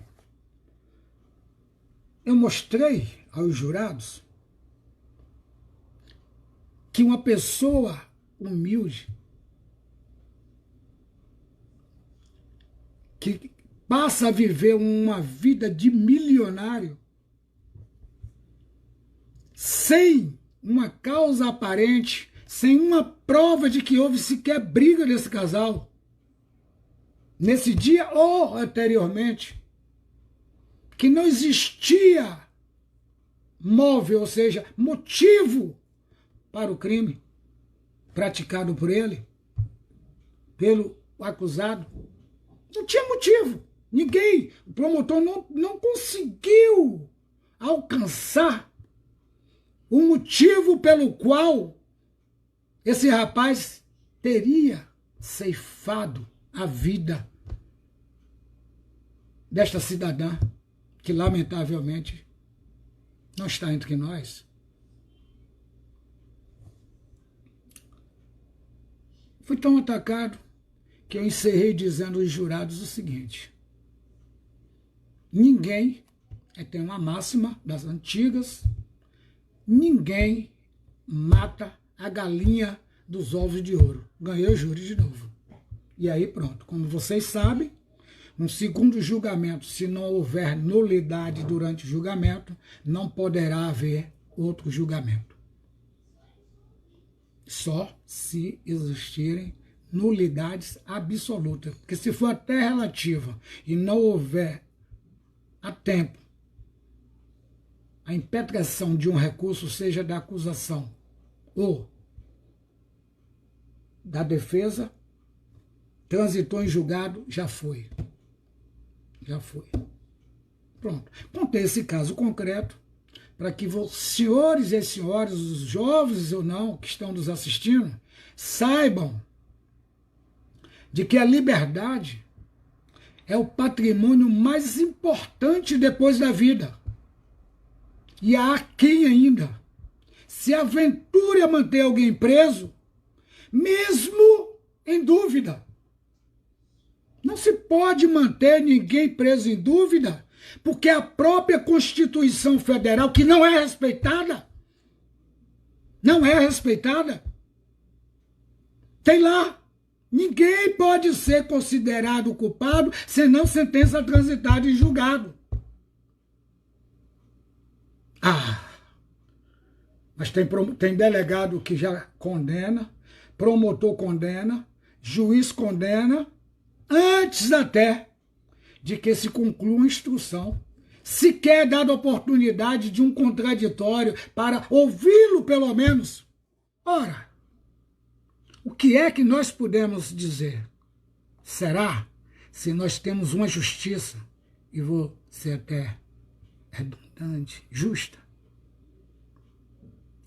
eu mostrei aos jurados que uma pessoa humilde, que passa a viver uma vida de milionário, sem uma causa aparente, sem uma prova de que houve sequer briga desse casal, nesse dia ou anteriormente, que não existia móvel, ou seja, motivo para o crime praticado por ele, pelo acusado. Não tinha motivo. Ninguém, o promotor não conseguiu alcançar o motivo pelo qual esse rapaz teria ceifado a vida desta cidadã que, lamentavelmente, não está entre nós. Fui tão atacado que eu encerrei dizendo aos jurados o seguinte: ninguém, tem uma máxima das antigas, ninguém mata a galinha dos ovos de ouro. Ganhei o júri de novo. E aí pronto, como vocês sabem, Um segundo julgamento, se não houver nulidade durante o julgamento, não poderá haver outro julgamento. Só se existirem nulidades absolutas. Porque se for até relativa e não houver a tempo a impetração de um recurso, seja da acusação ou da defesa, transitou em julgado, já foi. Já foi. Pronto. Contei esse caso concreto para que senhores e senhoras, os jovens ou não, que estão nos assistindo, saibam de que a liberdade é o patrimônio mais importante depois da vida. E há quem ainda se aventure a manter alguém preso, mesmo em dúvida. Não se pode manter ninguém preso em dúvida, porque a própria Constituição Federal, que não é respeitada, tem lá, ninguém pode ser considerado culpado senão sentença transitada em julgado. Mas tem delegado que já condena, promotor condena, juiz condena, antes até de que se conclua a instrução. Sequer é dada a oportunidade de um contraditório para ouvi-lo, pelo menos. Ora, o que é que nós podemos dizer? Será se nós temos uma justiça, e vou ser até redundante, justa?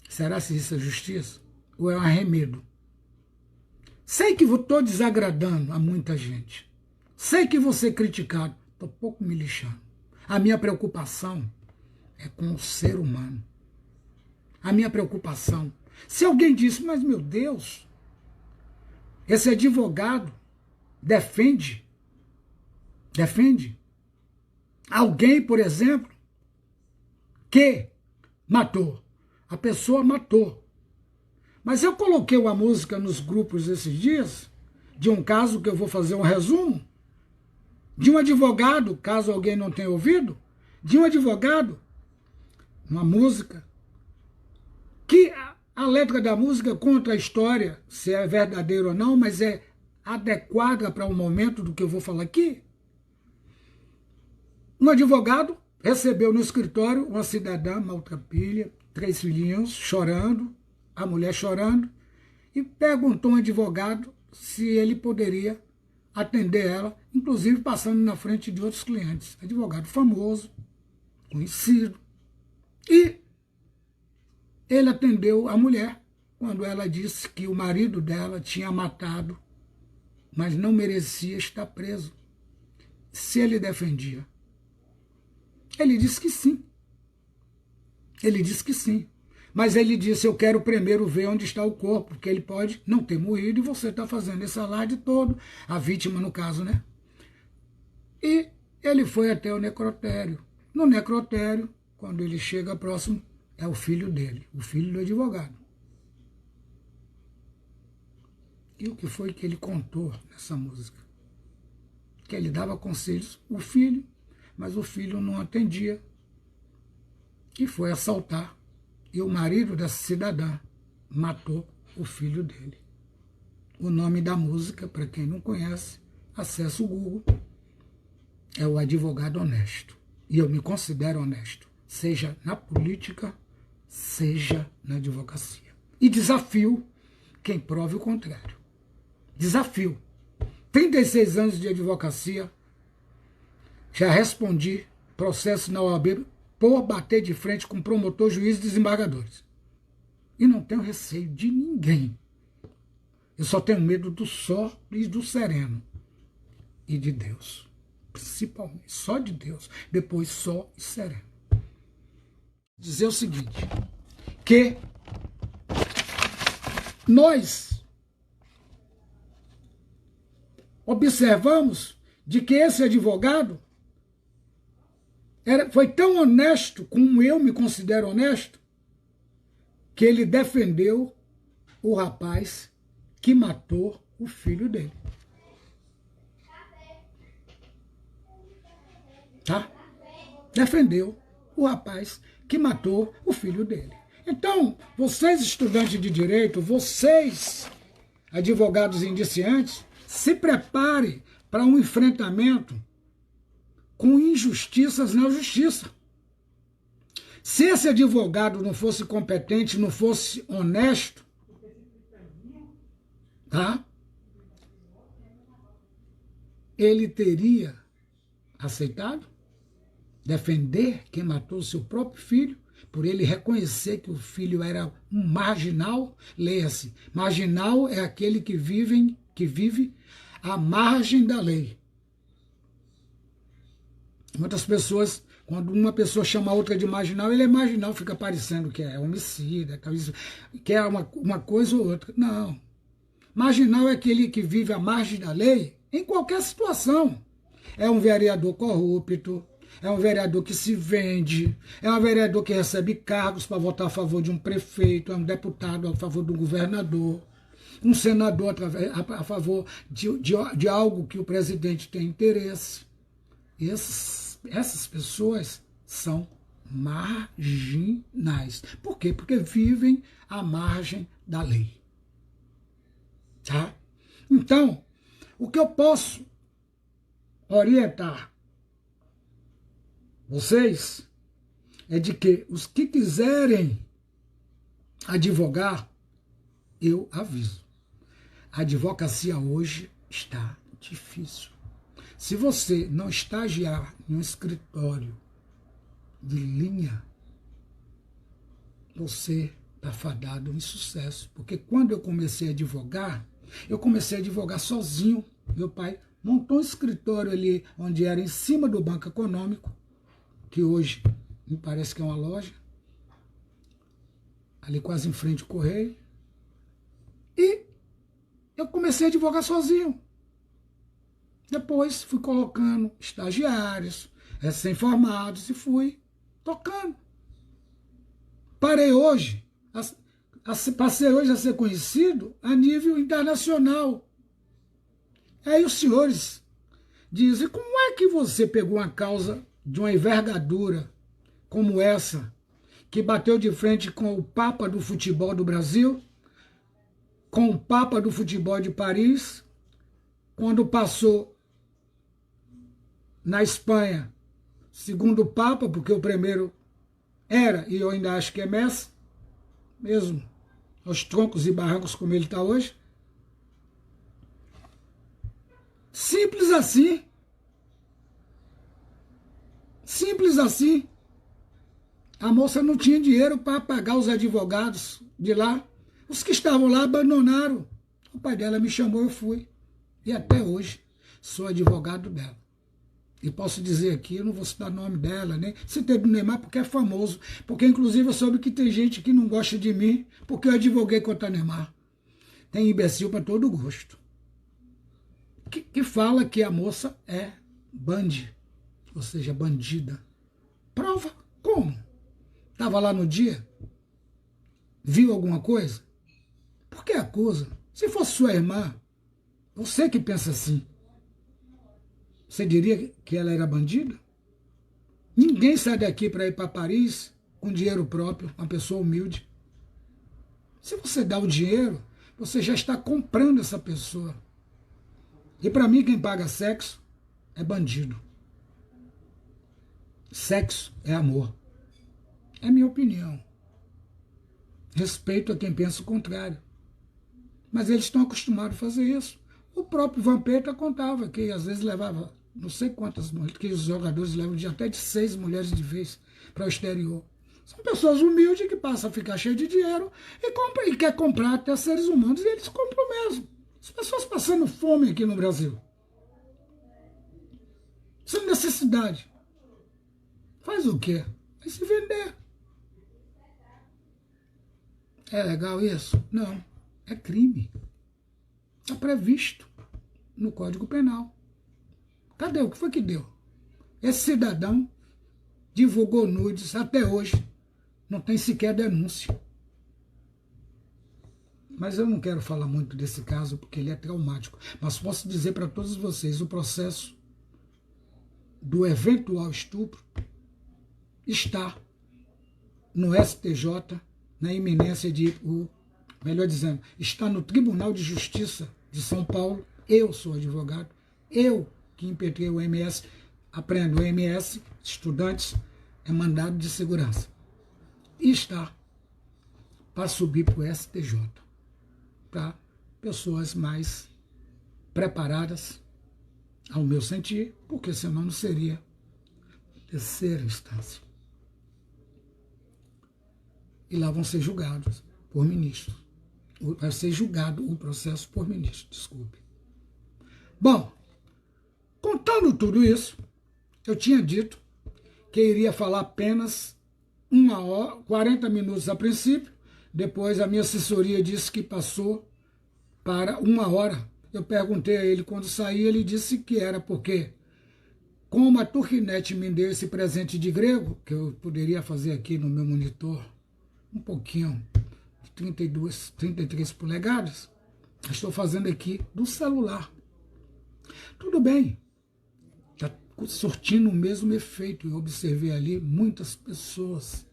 Será se isso é justiça? Ou é um arremedo? Sei que estou desagradando a muita gente. Sei que vou ser criticado. Estou pouco me lixando. A minha preocupação é com o ser humano. A minha preocupação. Se alguém disse, mas meu Deus, esse advogado defende alguém, por exemplo, que matou. A pessoa matou. Mas eu coloquei uma música nos grupos esses dias, de um caso que eu vou fazer um resumo, de um advogado, caso alguém não tenha ouvido, de um advogado, uma música, que a letra da música conta a história, se é verdadeira ou não, mas é adequada para o momento do que eu vou falar aqui. Um advogado recebeu no escritório uma cidadã maltrapilha, 3 filhinhos, chorando, a mulher chorando, e perguntou ao advogado se ele poderia atender ela, inclusive passando na frente de outros clientes. Advogado famoso, conhecido. E ele atendeu a mulher quando ela disse que o marido dela tinha matado, mas não merecia estar preso. Se ele defendia. Ele disse que sim. Ele disse que sim. Mas ele disse, eu quero primeiro ver onde está o corpo, porque ele pode não ter morrido e você está fazendo esse alarde todo, a vítima no caso, né? E ele foi até o necrotério. No necrotério, quando ele chega próximo, é o filho dele, o filho do advogado. E o que foi que ele contou nessa música? Que ele dava conselhos, o filho, mas o filho não atendia. E foi assaltar. E o marido dessa cidadã matou o filho dele. O nome da música, para quem não conhece, acessa o Google, é O Advogado Honesto. E eu me considero honesto, seja na política, seja na advocacia. E desafio quem prove o contrário. Desafio. 36 anos de advocacia, já respondi processo na OAB por bater de frente com promotor, juiz e desembargadores. E não tenho receio de ninguém. Eu só tenho medo do só e do sereno. E de Deus. Principalmente. Só de Deus. Depois só e sereno. Dizer o seguinte. Que nós observamos de que esse advogado foi tão honesto, como eu me considero honesto, que ele defendeu o rapaz que matou o filho dele. tá? Defendeu o rapaz que matou o filho dele. Então, vocês estudantes de direito, vocês advogados indiciantes, se preparem para um enfrentamento com injustiças na justiça. Se esse advogado não fosse competente, não fosse honesto, tá? Ele teria aceitado defender quem matou seu próprio filho, por ele reconhecer que o filho era um marginal. Leia-se, marginal é aquele que vive à margem da lei. Muitas pessoas, quando uma pessoa chama a outra de marginal, ele é marginal, fica parecendo que é homicida, que é uma coisa ou outra. Não. Marginal é aquele que vive à margem da lei em qualquer situação. É um vereador corrupto, é um vereador que se vende, é um vereador que recebe cargos para votar a favor de um prefeito, é um deputado a favor do governador, um senador a favor de algo que o presidente tem interesse. Essas pessoas são marginais. Por quê? Porque vivem à margem da lei. Tá? Então, o que eu posso orientar vocês é de que os que quiserem advogar, eu aviso. A advocacia hoje está difícil. Se você não estagiar em um escritório de linha, você está fadado em sucesso. Porque quando eu comecei a advogar sozinho. Meu pai montou um escritório ali onde era em cima do Banco Econômico, que hoje me parece que é uma loja, ali quase em frente ao Correio. E eu comecei a advogar sozinho. Depois fui colocando estagiários, recém-formados, e fui tocando. Passei hoje a ser conhecido a nível internacional. Aí os senhores dizem, como é que você pegou uma causa de uma envergadura como essa, que bateu de frente com o Papa do futebol do Brasil, com o Papa do futebol de Paris, quando passou na Espanha, segundo o Papa, porque o primeiro era, e eu ainda acho que é Messi, mesmo aos troncos e barrancos como ele está hoje. Simples assim. Simples assim. A moça não tinha dinheiro para pagar os advogados de lá. Os que estavam lá abandonaram. O pai dela me chamou, eu fui. E até hoje sou advogado dela. E posso dizer aqui, eu não vou citar o nome dela, nem citei do Neymar porque é famoso. Porque inclusive eu soube que tem gente que não gosta de mim porque eu advoguei contra Neymar. Tem imbecil para todo gosto. Que fala que a moça é ou seja, bandida. Prova. Como? Estava lá no dia? Viu alguma coisa? Por que acusa? Se fosse sua irmã, você que pensa assim, você diria que ela era bandida? Ninguém sai daqui para ir para Paris com dinheiro próprio, uma pessoa humilde. Se você dá o dinheiro, você já está comprando essa pessoa. E para mim, quem paga sexo é bandido. Sexo é amor. É minha opinião. Respeito a quem pensa o contrário. Mas eles estão acostumados a fazer isso. O próprio Vampeta contava que às vezes levava não sei quantas mulheres, que os jogadores levam até de 6 mulheres de vez para o exterior. São pessoas humildes que passam a ficar cheias de dinheiro e quer comprar até seres humanos, e eles compram mesmo. As pessoas passando fome aqui no Brasil. Sem necessidade. Faz o quê? Vai se vender. É legal isso? Não. É crime. Está previsto no Código Penal. Cadê? O que foi que deu? Esse cidadão divulgou nudes até hoje. Não tem sequer denúncia. Mas eu não quero falar muito desse caso porque ele é traumático. Mas posso dizer para todos vocês, o processo do eventual estupro está no STJ, na iminência de, melhor dizendo, está no Tribunal de Justiça de São Paulo. Eu sou advogado, eu que impetrei o MS, aprendo o MS, estudantes, é mandado de segurança. E está para subir para o STJ, para pessoas mais preparadas, ao meu sentir, porque senão não seria terceira instância. E lá vão ser julgados por ministros. Vai ser julgado o processo por ministro, desculpe. Bom, contando tudo isso, eu tinha dito que iria falar apenas 1 hora, 40 minutos a princípio, depois a minha assessoria disse que passou para 1 hora. Eu perguntei a ele quando saí, ele disse que era porque, como a Turquinet me deu esse presente de grego, que eu poderia fazer aqui no meu monitor, um pouquinho, 32, 33 polegadas, estou fazendo aqui do celular. Tudo bem, está surtindo o mesmo efeito. Eu observei ali muitas pessoas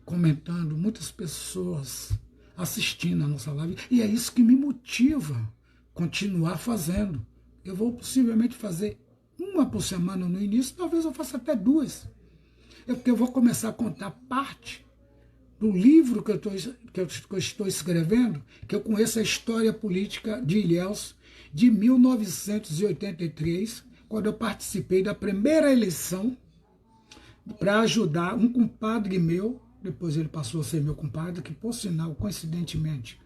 comentando, muitas pessoas assistindo a nossa live, e é isso que me motiva continuar fazendo. Eu vou possivelmente fazer 1 por semana no início, talvez eu faça até 2. Porque eu vou começar a contar parte do livro que eu estou escrevendo, que eu conheço a história política de Ilhéus, de 1983, quando eu participei da primeira eleição para ajudar um compadre meu, depois ele passou a ser meu compadre, que por sinal, coincidentemente,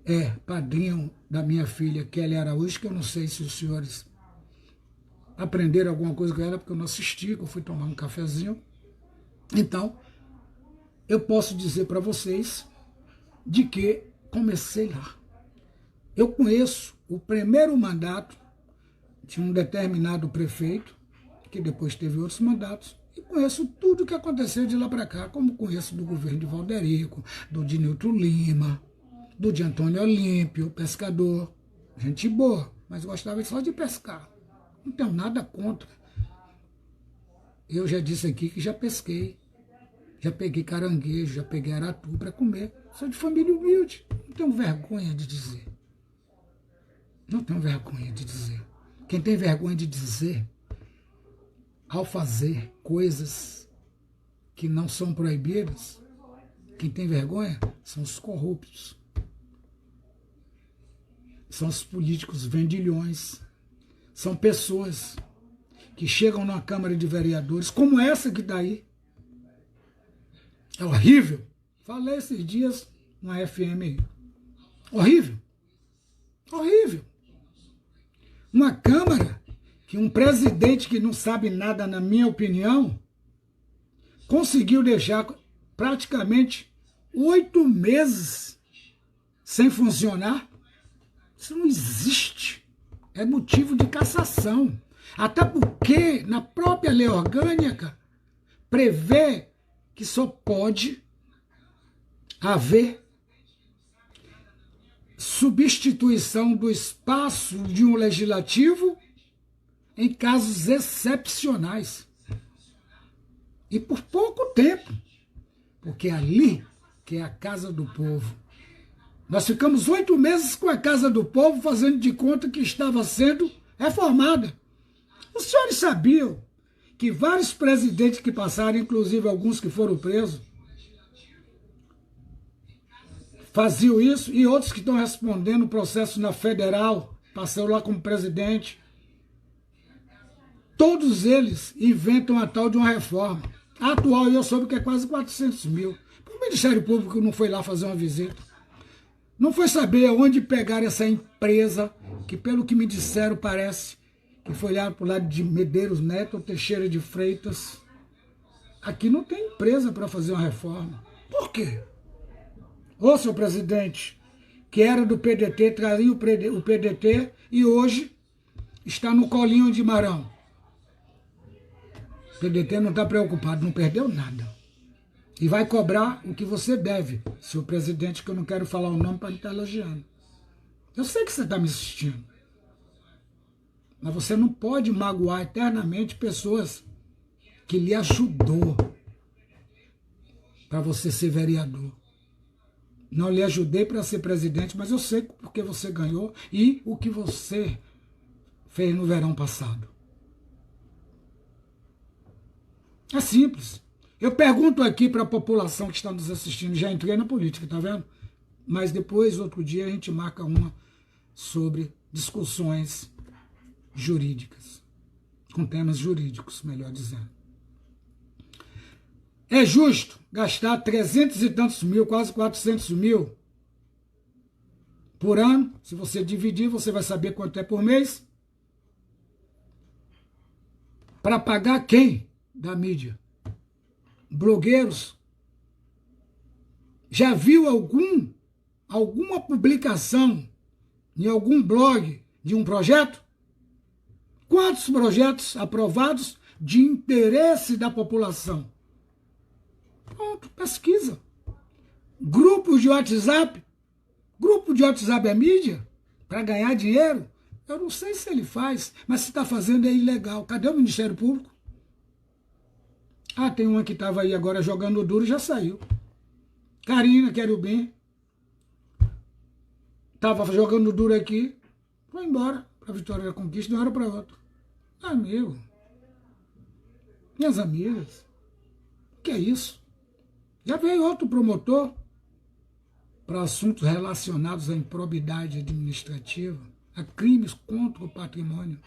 é padrinho da minha filha, Kelly Araújo, que eu não sei se os senhores aprenderam alguma coisa com ela, porque eu não assisti, que eu fui tomar um cafezinho. Então, eu posso dizer para vocês de que comecei lá. Eu conheço o primeiro mandato de um determinado prefeito, que depois teve outros mandatos, e conheço tudo o que aconteceu de lá para cá, como conheço do governo de Valderico, do de Nilton Lima, do de Antônio Olímpio, pescador, gente boa, mas gostava só de pescar. Não tenho nada contra. Eu já disse aqui que já pesquei, já peguei caranguejo, já peguei aratu para comer. Sou de família humilde, não tenho vergonha de dizer. Não tenho vergonha de dizer. Quem tem vergonha de dizer, ao fazer coisas que não são proibidas, quem tem vergonha são os corruptos. São os políticos vendilhões. São pessoas que chegam na Câmara de Vereadores, como essa que está aí. É horrível. Falei esses dias na FM aí. Horrível. Horrível. Uma Câmara que um presidente que não sabe nada, na minha opinião, conseguiu deixar praticamente 8 meses sem funcionar. Isso não existe. É motivo de cassação. Até porque, na própria lei orgânica, prevê que só pode haver substituição do espaço de um legislativo em casos excepcionais. E por pouco tempo. Porque ali, que é a casa do povo, nós ficamos 8 meses com a Casa do Povo fazendo de conta que estava sendo reformada. Os senhores sabiam que vários presidentes que passaram, inclusive alguns que foram presos, faziam isso, e outros que estão respondendo o processo na Federal, passaram lá como presidente. Todos eles inventam a tal de uma reforma. A atual, eu soube que é quase 400 mil. O Ministério Público não foi lá fazer uma visita. Não foi saber onde pegar essa empresa, que pelo que me disseram parece que foi lá para o lado de Medeiros Neto ou Teixeira de Freitas. Aqui não tem empresa para fazer uma reforma. Por quê? Ô, seu presidente, que era do PDT, traiu o PDT e hoje está no colinho de Marão. O PDT não está preocupado, não perdeu nada. E vai cobrar o que você deve, seu presidente, que eu não quero falar o nome para não estar elogiando. Eu sei que você está me assistindo. Mas você não pode magoar eternamente pessoas que lhe ajudou para você ser vereador. Não lhe ajudei para ser presidente, mas eu sei porque você ganhou e o que você fez no verão passado. É simples. Eu pergunto aqui para a população que está nos assistindo, já entrei na política, tá vendo? Mas depois, outro dia, a gente marca uma sobre discussões jurídicas, com temas jurídicos, melhor dizendo. É justo gastar 300 e tantos mil, quase 400 mil por ano? Se você dividir, você vai saber quanto é por mês. Para pagar quem da mídia? Blogueiros? Já viu alguma publicação em algum blog de um projeto? Quantos projetos aprovados de interesse da população? Pronto, pesquisa. Grupos de WhatsApp? Grupo de WhatsApp é mídia? Para ganhar dinheiro? Eu não sei se ele faz, mas se está fazendo é ilegal. Cadê o Ministério Público? Ah, tem uma que estava aí agora jogando duro e já saiu. Karina Querubim estava jogando duro aqui, foi embora para a Vitória da Conquista de uma hora para outra. Amigo, minhas amigas, o que é isso? Já veio outro promotor para assuntos relacionados à improbidade administrativa, a crimes contra o patrimônio.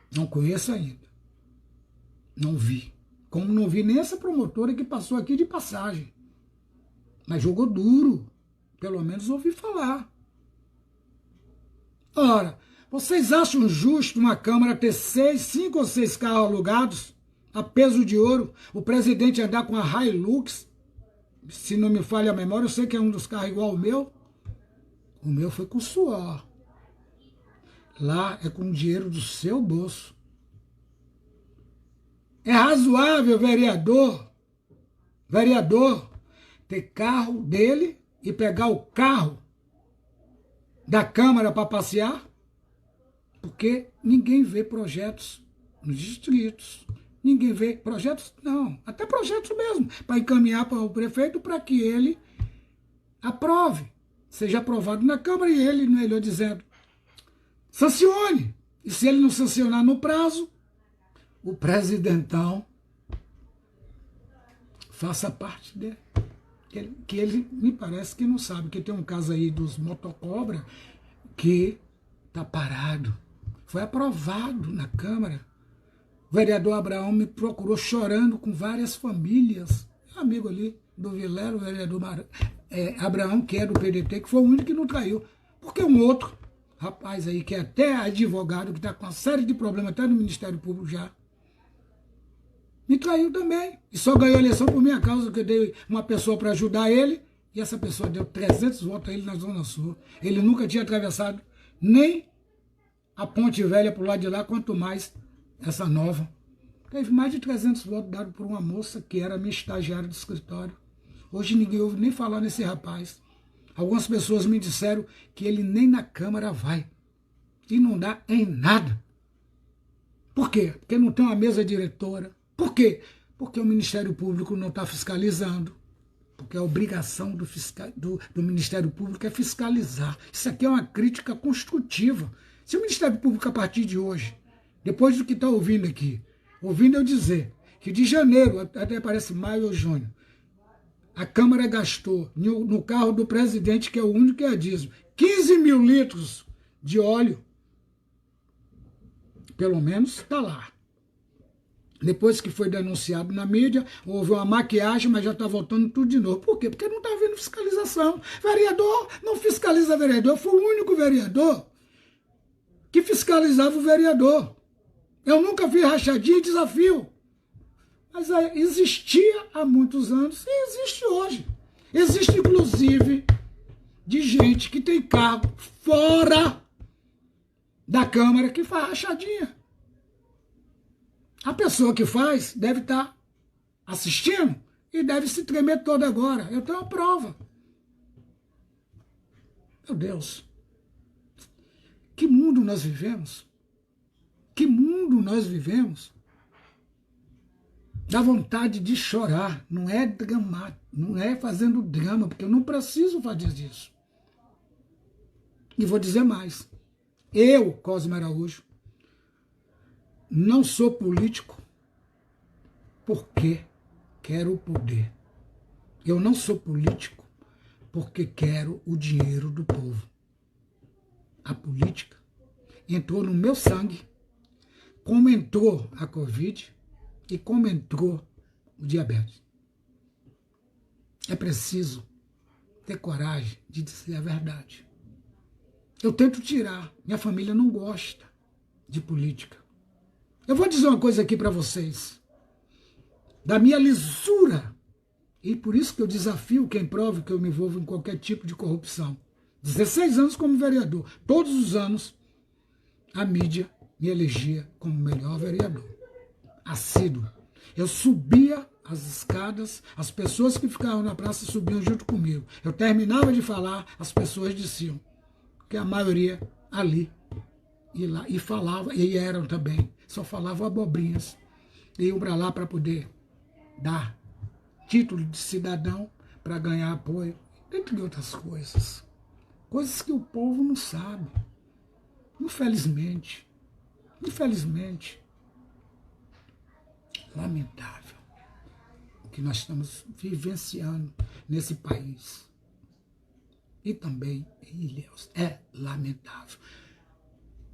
Não conheço ainda. Não vi. Como não vi nem essa promotora que passou aqui de passagem. Mas jogou duro. Pelo menos ouvi falar. Ora, vocês acham justo uma Câmara ter 5 ou 6 carros alugados a peso de ouro, o presidente andar com a Hilux? Se não me falha a memória, eu sei que é um dos carros igual ao meu. O meu foi com suor. Lá é com o dinheiro do seu bolso. É razoável, vereador, ter carro dele e pegar o carro da Câmara para passear? Porque ninguém vê projetos nos distritos. Ninguém vê projetos, não, até projetos mesmo, para encaminhar para o prefeito para que ele aprove. Seja aprovado na Câmara e ele, melhor dizendo, sancione. E se ele não sancionar no prazo, o presidentão faça parte dele. Que ele me parece que não sabe, que tem um caso aí dos motocobra que está parado. Foi aprovado na Câmara. O vereador Abraão me procurou chorando com várias famílias. Amigo ali do Vilela, o vereador Abraão, que é do PDT, que foi o único que não caiu. Porque um outro rapaz aí, que é até advogado, que está com uma série de problemas até no Ministério Público já, me traiu também. E só ganhou a eleição por minha causa, que eu dei uma pessoa para ajudar ele, e essa pessoa deu 300 votos a ele na Zona Sul. Ele nunca tinha atravessado nem a Ponte Velha para o lado de lá, quanto mais essa nova. Teve mais de 300 votos dados por uma moça que era minha estagiária do escritório. Hoje ninguém ouve nem falar nesse rapaz. Algumas pessoas me disseram que ele nem na Câmara vai. E não dá em nada. Por quê? Porque não tem uma mesa diretora. Por quê? Porque o Ministério Público não está fiscalizando. Porque a obrigação do Ministério Público é fiscalizar. Isso aqui é uma crítica construtiva. Se o Ministério Público, a partir de hoje, depois do que está ouvindo aqui, ouvindo eu dizer que de janeiro, até parece maio ou junho, a Câmara gastou no carro do presidente, que é o único que é a diesel, 15 mil litros de óleo. Pelo menos está lá. Depois que foi denunciado na mídia, houve uma maquiagem, mas já está voltando tudo de novo. Por quê? Porque não está havendo fiscalização. Vereador não fiscaliza vereador. Eu fui o único vereador que fiscalizava o vereador. Eu nunca vi rachadinha e desafio. Mas existia há muitos anos e existe hoje. Existe, inclusive, de gente que tem cargo fora da Câmara que faz rachadinha. A pessoa que faz deve estar assistindo e deve se tremer toda agora. Eu tenho uma prova. Meu Deus. Que mundo mundo nós vivemos? Que mundo nós vivemos? Dá vontade de chorar, não é drama, não é fazendo drama, porque eu não preciso fazer isso. E vou dizer mais. Eu, Cosme Araújo, não sou político porque quero o poder. Eu não sou político porque quero o dinheiro do povo. A política entrou no meu sangue, como entrou a Covid e como entrou o diabetes. É preciso ter coragem de dizer a verdade. Eu tento tirar, minha família não gosta de política. Eu vou dizer uma coisa aqui para vocês, da minha lisura, e por isso que eu desafio quem prove que eu me envolvo em qualquer tipo de corrupção. 16 anos como vereador, todos os anos a mídia me elegia como melhor vereador. Assíduo. Eu subia as escadas, as pessoas que ficavam na praça subiam junto comigo. Eu terminava de falar, as pessoas diziam, que a maioria ali ia lá e falava, e eram também, só falavam abobrinhas. Iam para lá para poder dar título de cidadão, para ganhar apoio, entre outras coisas. Coisas que o povo não sabe. Infelizmente. Infelizmente. Lamentável o que nós estamos vivenciando nesse país. E também em Ilhéus. É lamentável.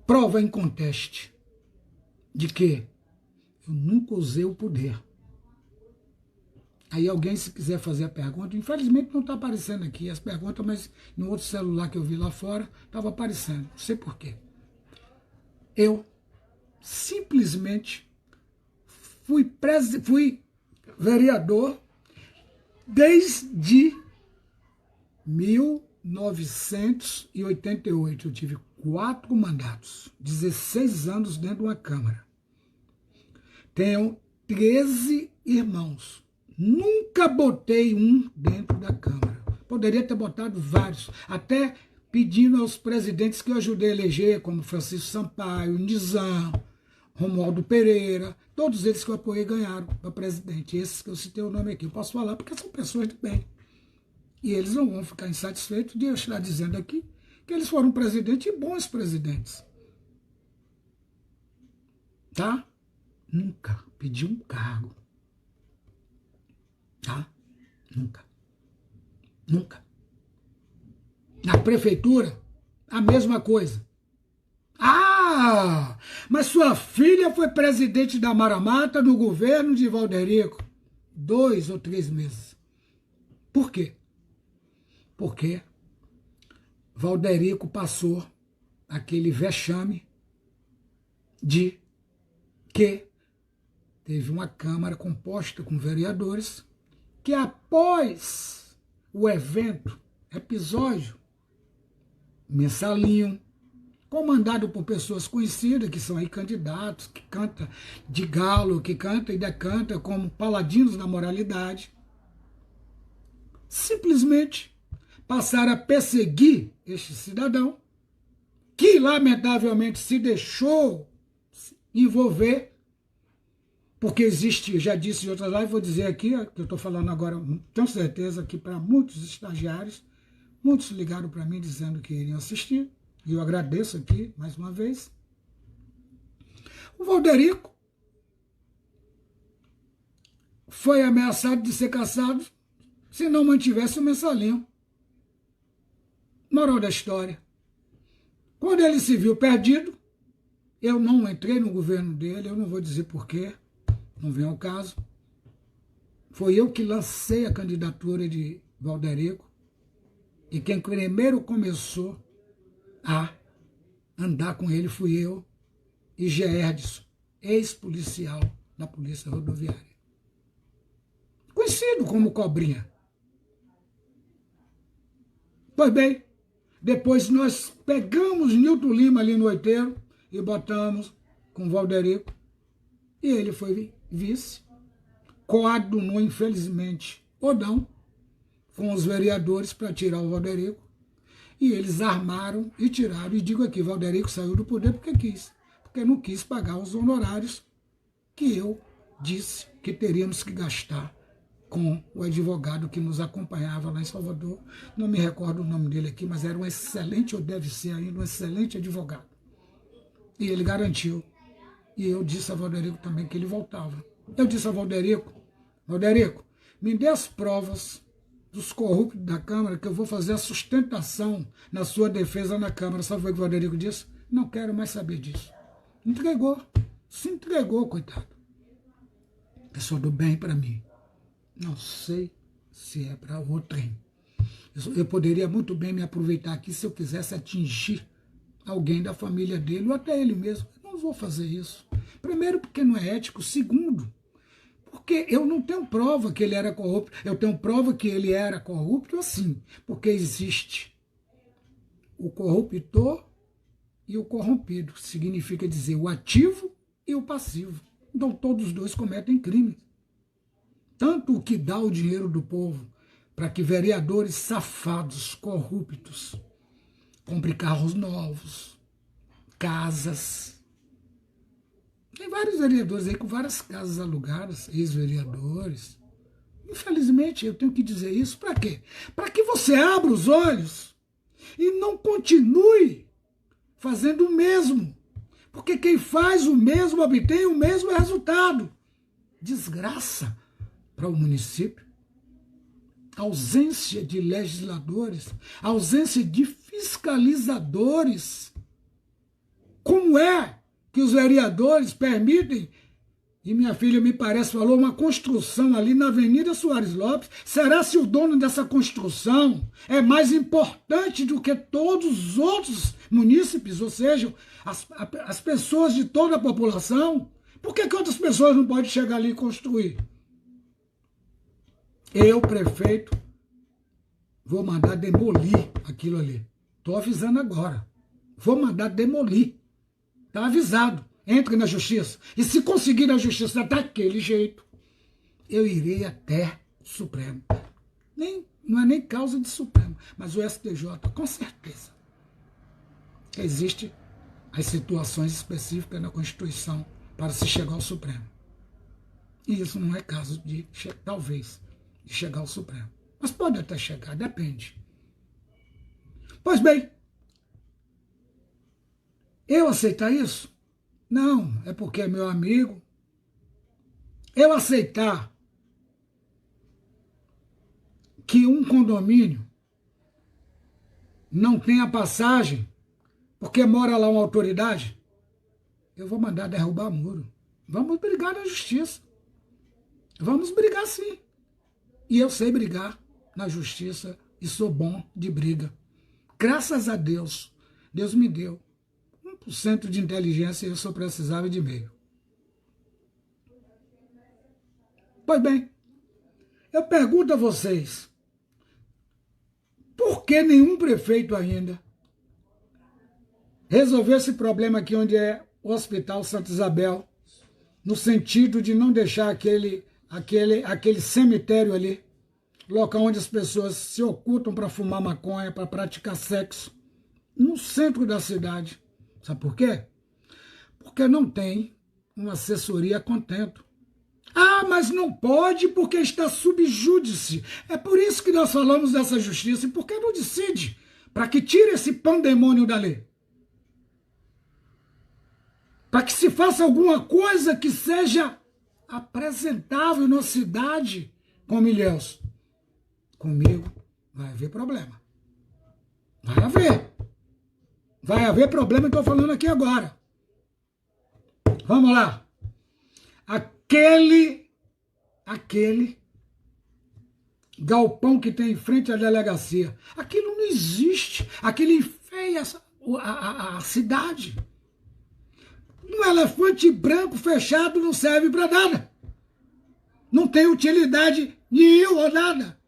Prova inconteste de que eu nunca usei o poder. Aí alguém, se quiser fazer a pergunta, infelizmente não está aparecendo aqui as perguntas, mas em outro celular que eu vi lá fora, estava aparecendo. Não sei por quê. Eu simplesmente fui vereador desde 1988. Eu tive 4 mandatos, 16 anos dentro de uma Câmara. Tenho 13 irmãos. Nunca botei um dentro da Câmara. Poderia ter botado vários, até pedindo aos presidentes que eu ajudei a eleger, como Francisco Sampaio, Nizam, Romualdo Pereira, todos eles que eu apoiei ganharam para presidente. Esses que eu citei o nome aqui, eu posso falar porque são pessoas de bem. E eles não vão ficar insatisfeitos de eu estar dizendo aqui que eles foram presidentes e bons presidentes. Tá? Nunca pedi um cargo. Tá? Nunca. Nunca. Na prefeitura, a mesma coisa. Ah, mas sua filha foi presidente da Maramata no governo de Valderico. 2 ou 3 meses. Por quê? Porque Valderico passou aquele vexame de que teve uma Câmara composta com vereadores que após o evento, episódio, mensalinho, comandado por pessoas conhecidas, que são aí candidatos, que canta de galo, que canta e decanta como paladinos da moralidade, simplesmente passaram a perseguir este cidadão, que lamentavelmente se deixou envolver, porque existe, já disse em outras lives, vou dizer aqui, que eu estou falando agora, tenho certeza que para muitos estagiários, muitos ligaram para mim dizendo que iriam assistir, e eu agradeço aqui, mais uma vez. O Valderico foi ameaçado de ser cassado se não mantivesse o mensalinho. Moral da história. Quando ele se viu perdido, eu não entrei no governo dele, eu não vou dizer porquê, não vem ao caso. Foi eu que lancei a candidatura de Valderico, e quem primeiro começou a andar com ele fui eu e Gerdson, ex-policial da Polícia Rodoviária. Conhecido como Cobrinha. Pois bem, depois nós pegamos Nilton Lima ali no Oiteiro e botamos com Valderico, e ele foi vice, coadunou, infelizmente, ou não, com os vereadores para tirar o Valderico. E eles armaram e tiraram. E digo aqui, Valderico saiu do poder porque quis. Porque não quis pagar os honorários que eu disse que teríamos que gastar com o advogado que nos acompanhava lá em Salvador. Não me recordo o nome dele aqui, mas era um excelente, ou deve ser ainda, um excelente advogado. E ele garantiu. E eu disse a Valderico também que ele voltava. Eu disse a Valderico, Valderico, me dê as provas dos corruptos da Câmara, que eu vou fazer a sustentação na sua defesa na Câmara. Sabe o que o Valderico disse? Não quero mais saber disso. Entregou. Se entregou, coitado. Pessoa do bem para mim. Não sei se é para outrem. Eu poderia muito bem me aproveitar aqui se eu quisesse atingir alguém da família dele, ou até ele mesmo. Eu não vou fazer isso. Primeiro, porque não é ético. Segundo, porque eu não tenho prova que ele era corrupto. Eu tenho prova que ele era corrupto assim, porque existe o corruptor e o corrompido. Significa dizer o ativo e o passivo. Então todos os dois cometem crimes. Tanto o que dá o dinheiro do povo para que vereadores safados, corruptos, comprem carros novos, casas. Tem vários vereadores aí com várias casas alugadas, ex-vereadores. Infelizmente, eu tenho que dizer isso para quê? Para que você abra os olhos e não continue fazendo o mesmo. Porque quem faz o mesmo obtém o mesmo resultado. Desgraça para o município. Ausência de legisladores, ausência de fiscalizadores. Como é que os vereadores permitem, e minha filha me parece falou, uma construção ali na Avenida Soares Lopes? Será se o dono dessa construção é mais importante do que todos os outros munícipes, ou seja, as pessoas de toda a população? Por que outras pessoas não podem chegar ali e construir? Eu, prefeito, vou mandar demolir aquilo ali. Estou avisando agora. Vou mandar demolir. Está avisado. Entre na justiça. E se conseguir na justiça daquele jeito, eu irei até o Supremo. Não é nem causa de Supremo, mas o STJ, com certeza. Existem as situações específicas na Constituição para se chegar ao Supremo. E isso não é caso de, talvez, de chegar ao Supremo. Mas pode até chegar, depende. Pois bem, eu aceitar isso? Não, é porque é meu amigo. Eu aceitar que um condomínio não tenha passagem porque mora lá uma autoridade, eu vou mandar derrubar muro. Vamos brigar na justiça. Vamos brigar sim. E eu sei brigar na justiça e sou bom de briga. Graças a Deus, Deus me deu 1% de inteligência e eu só precisava de meio. Pois bem, eu pergunto a vocês, por que nenhum prefeito ainda resolveu esse problema aqui onde é o Hospital Santa Isabel, no sentido de não deixar aquele cemitério ali, local onde as pessoas se ocultam para fumar maconha, para praticar sexo, no centro da cidade. Sabe por quê? Porque não tem uma assessoria a contento. Ah, mas não pode porque está sob júdice. É por isso que nós falamos dessa justiça. E por que não decide? Para que tire esse pandemônio dali. Para que se faça alguma coisa que seja apresentável na cidade com Ilhéus. Comigo vai haver problema. Vai haver. Vai haver problema, estou falando aqui agora. Vamos lá. Aquele galpão que tem em frente à delegacia, aquilo não existe. Aquilo enfeia a cidade. Um elefante branco fechado não serve para nada. Não tem utilidade nenhuma, nada.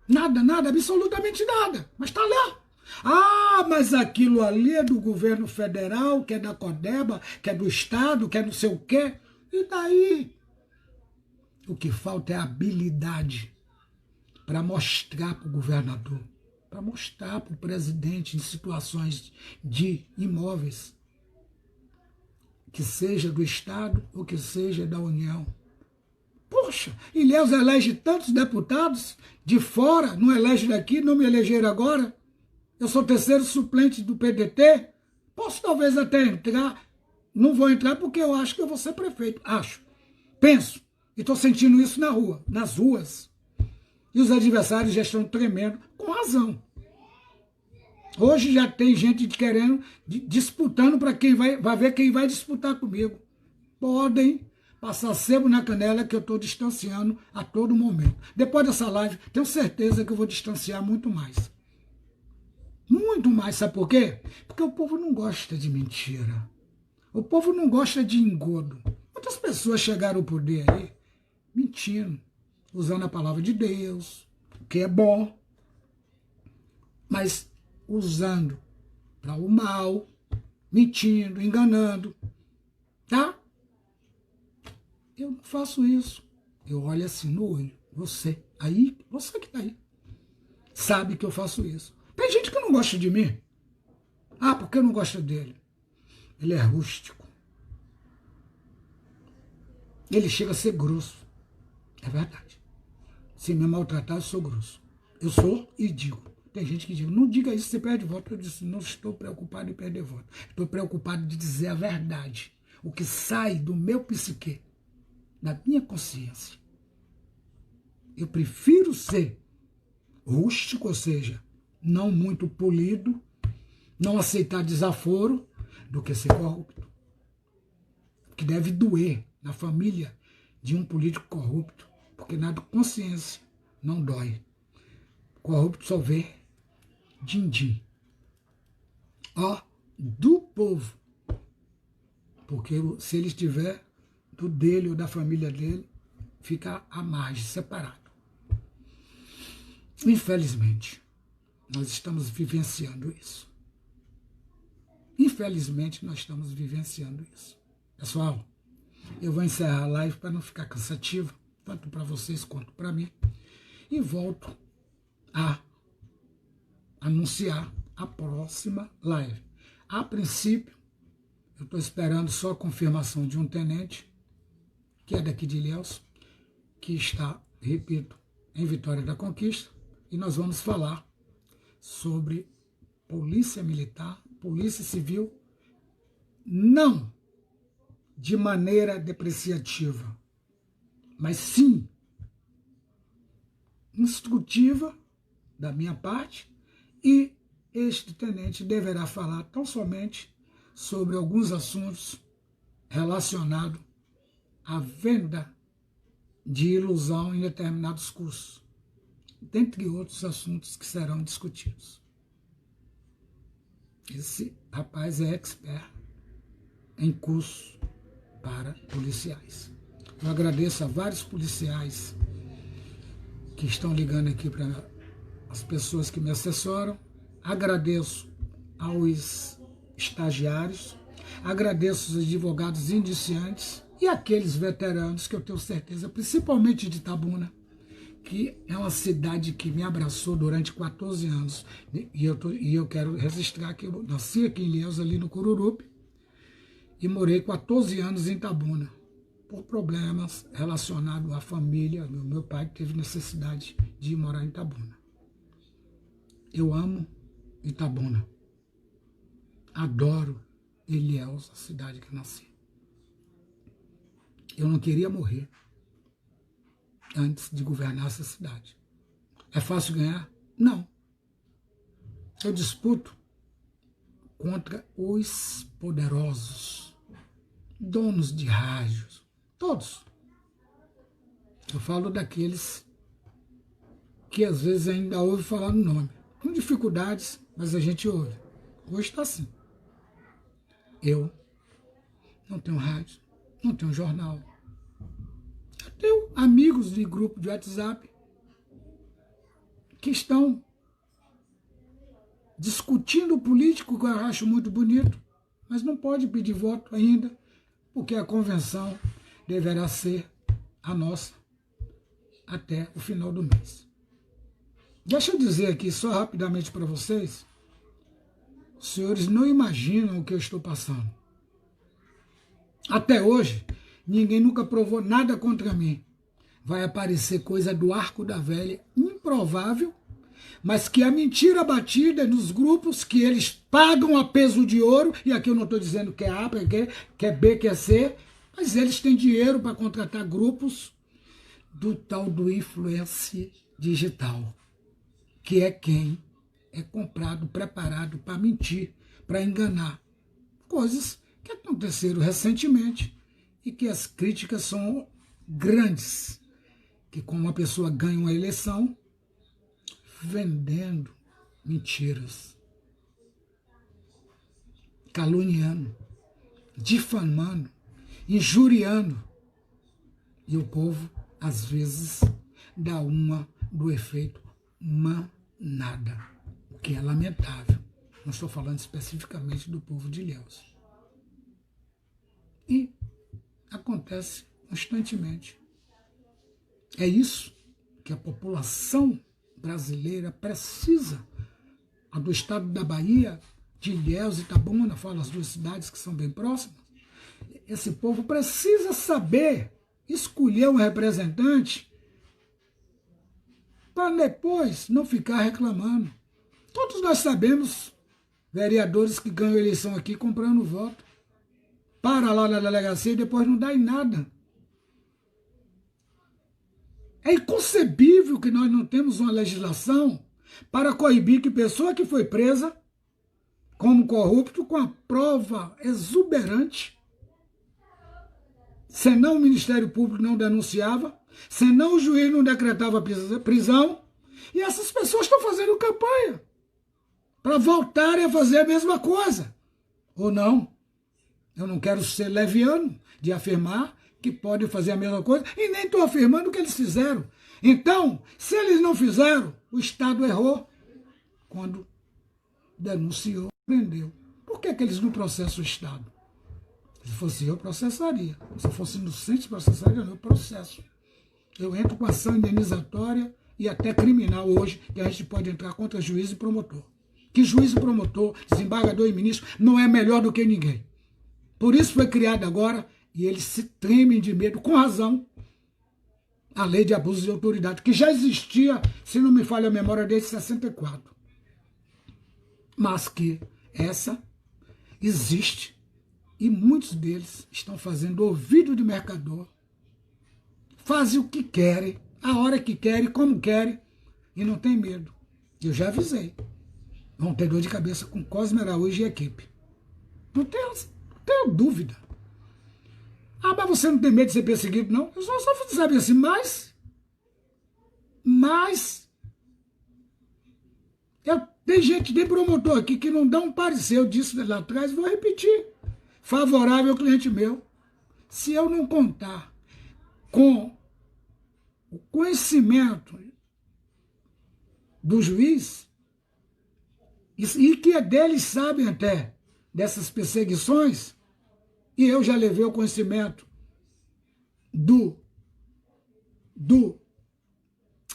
Nada, absolutamente nada. Mas está lá. Ah, mas aquilo ali é do governo federal, que é da Codeba, que é do Estado, que é não sei o quê. E daí? O que falta é habilidade para mostrar para o governador para mostrar para o presidente em situações de imóveis, que seja do Estado ou que seja da União. Poxa, Ilhéus elege tantos deputados de fora, não elege daqui, não me elegeram agora. Eu sou terceiro suplente do PDT, posso talvez até entrar, não vou entrar porque eu acho que eu vou ser prefeito, acho, penso, e estou sentindo isso na rua, nas ruas. E os adversários já estão tremendo, com razão. Hoje já tem gente querendo, disputando para quem vai ver quem vai disputar comigo. Podem passar sebo na canela que eu estou distanciando a todo momento. Depois dessa live, tenho certeza que eu vou distanciar muito mais. Muito mais, sabe por quê? Porque o povo não gosta de mentira. O povo não gosta de engodo. Muitas pessoas chegaram ao poder aí mentindo, usando a palavra de Deus, o que é bom, mas usando para o mal, mentindo, enganando, tá? Eu não faço isso. Eu olho assim no olho. Você que está aí, sabe que eu faço isso. Tem gente que não gosta de mim. Ah, por que eu não gosto dele? Ele é rústico. Ele chega a ser grosso. É verdade. Se me maltratar, eu sou grosso. Eu sou e digo. Tem gente que diz, não diga isso, você perde voto. Eu disse, não estou preocupado em perder voto. Estou preocupado de dizer a verdade. O que sai do meu psique, da minha consciência. Eu prefiro ser rústico, ou seja, não muito polido, não aceitar desaforo, do que ser corrupto. Que deve doer na família de um político corrupto, porque na consciência não dói. Corrupto só vê din-din. Ó, do povo. Porque se ele estiver do dele ou da família dele, fica à margem, separado. Infelizmente, nós estamos vivenciando isso. Infelizmente, nós estamos vivenciando isso. Pessoal, eu vou encerrar a live para não ficar cansativo, tanto para vocês quanto para mim, e volto a anunciar a próxima live. A princípio, eu estou esperando só a confirmação de um tenente, que é daqui de Ilhéus, que está, repito, em Vitória da Conquista, e nós vamos falar sobre polícia militar, polícia civil, não de maneira depreciativa, mas sim instrutiva da minha parte, e este tenente deverá falar tão somente sobre alguns assuntos relacionados à venda de ilusão em determinados cursos, dentre outros assuntos que serão discutidos. Esse rapaz é expert em curso para policiais. Eu agradeço a vários policiais que estão ligando aqui para as pessoas que me assessoram. Agradeço aos estagiários, agradeço os advogados indiciantes e aqueles veteranos que eu tenho certeza, principalmente de Itabuna, que é uma cidade que me abraçou durante 14 anos. E eu quero registrar que eu nasci aqui em Ilhéus, ali no Cururupi, e morei 14 anos em Itabuna, por problemas relacionados à família. Meu pai teve necessidade de morar em Itabuna. Eu amo Itabuna. Adoro Ilhéus, a cidade que nasci. Eu não queria morrer antes de governar essa cidade. É fácil ganhar? Não. Eu disputo contra os poderosos, donos de rádios, todos. Eu falo daqueles que às vezes ainda ouve falar no nome. Com dificuldades, mas a gente ouve. Hoje está assim. Eu não tenho rádio, não tenho jornal. Eu tenho amigos de grupo de WhatsApp que estão discutindo o político, que eu acho muito bonito, mas não pode pedir voto ainda, porque a convenção deverá ser a nossa até o final do mês. Deixa eu dizer aqui só rapidamente para vocês, os senhores não imaginam o que eu estou passando. Até hoje, ninguém nunca provou nada contra mim. Vai aparecer coisa do arco da velha, improvável, mas que a mentira batida nos grupos que eles pagam a peso de ouro, e aqui eu não estou dizendo que é A, que é B, que é C, mas eles têm dinheiro para contratar grupos do tal do influencer digital, que é quem é comprado, preparado para mentir, para enganar. Coisas que aconteceram recentemente e que as críticas são grandes, que como uma pessoa ganha uma eleição vendendo mentiras, caluniando, difamando, injuriando, e o povo às vezes dá uma do efeito manada, o que é lamentável. Não estou falando especificamente do povo de Ilhéus. E acontece constantemente. É isso que a população brasileira precisa. A do estado da Bahia, de Ilhéus e Itabuna, falo as duas cidades que são bem próximas. Esse povo precisa saber escolher um representante para depois não ficar reclamando. Todos nós sabemos vereadores que ganham eleição aqui comprando voto. Para lá na delegacia e depois não dá em nada. É inconcebível que nós não temos uma legislação para coibir que pessoa que foi presa como corrupto com a prova exuberante, senão o Ministério Público não denunciava, senão o juiz não decretava prisão, e essas pessoas estão fazendo campanha para voltarem a fazer a mesma coisa. Ou não? Eu não quero ser leviano de afirmar que podem fazer a mesma coisa, e nem estou afirmando o que eles fizeram. Então, se eles não fizeram, o Estado errou quando denunciou, prendeu. Por que eles não processam o Estado? Se fosse eu, processaria. Se eu fosse inocente, processaria, não, eu processo. Eu entro com ação indenizatória e até criminal hoje, que a gente pode entrar contra juiz e promotor. Que juiz e promotor, desembargador e ministro, não é melhor do que ninguém. Por isso foi criado agora, e eles se tremem de medo, com razão, a lei de abuso de autoridade, que já existia, se não me falha a memória, desde 64. Mas que essa existe, e muitos deles estão fazendo ouvido de mercador, fazem o que querem, a hora que querem, como querem, e não tem medo. Eu já avisei. Vão ter dor de cabeça com Cosme Araújo e equipe. Não tenho dúvida. Ah, mas você não tem medo de ser perseguido, não? Eu só sabe assim, mas tem gente de promotor aqui que não dá um parecer, eu disse lá atrás, vou repetir, favorável ao cliente meu. Se eu não contar com o conhecimento do juiz, e que deles sabem até dessas perseguições, e eu já levei o conhecimento do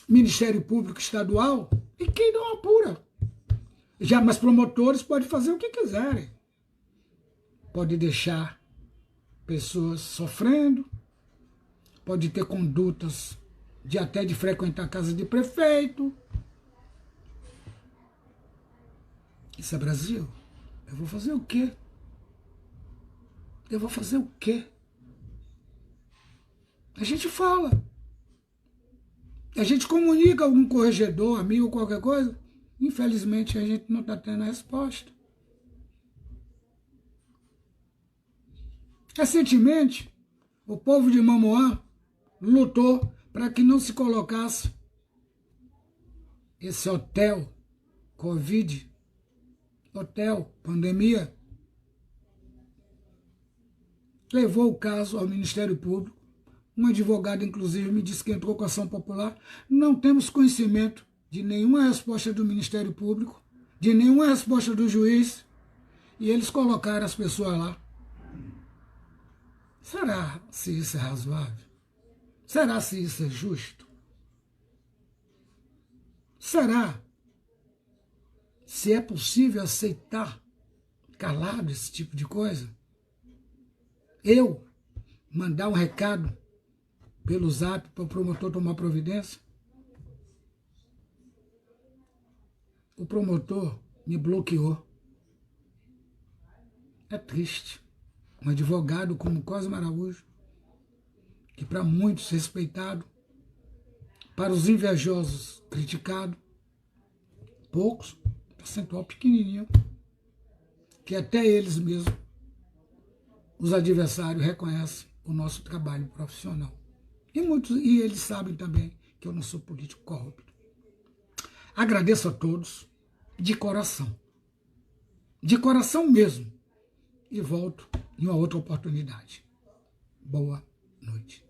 Ministério Público Estadual, e quem não apura? Já, mas promotores podem fazer o que quiserem. Pode deixar pessoas sofrendo, pode ter condutas de até de frequentar a casa de prefeito. Isso é Brasil? Eu vou fazer o quê? Eu vou fazer o quê? A gente fala. A gente comunica algum corregedor, amigo, qualquer coisa. Infelizmente, a gente não está tendo a resposta. Recentemente, o povo de Mamoá lutou para que não se colocasse esse hotel Covid, hotel pandemia. Levou o caso ao Ministério Público. Um advogado, inclusive, me disse que entrou com ação popular. Não temos conhecimento de nenhuma resposta do Ministério Público, de nenhuma resposta do juiz, e eles colocaram as pessoas lá. Será se isso é razoável? Será se isso é justo? Será se é possível aceitar calado esse tipo de coisa? Eu mandar um recado pelo zap para o promotor tomar providência? O promotor me bloqueou. É triste. Um advogado como Cosme Araújo, que para muitos respeitado, para os invejosos criticado, poucos, percentual pequenininho, que até eles mesmos, os adversários, reconhecem o nosso trabalho profissional. E eles sabem também que eu não sou político corrupto. Agradeço a todos de coração mesmo, e volto em uma outra oportunidade. Boa noite.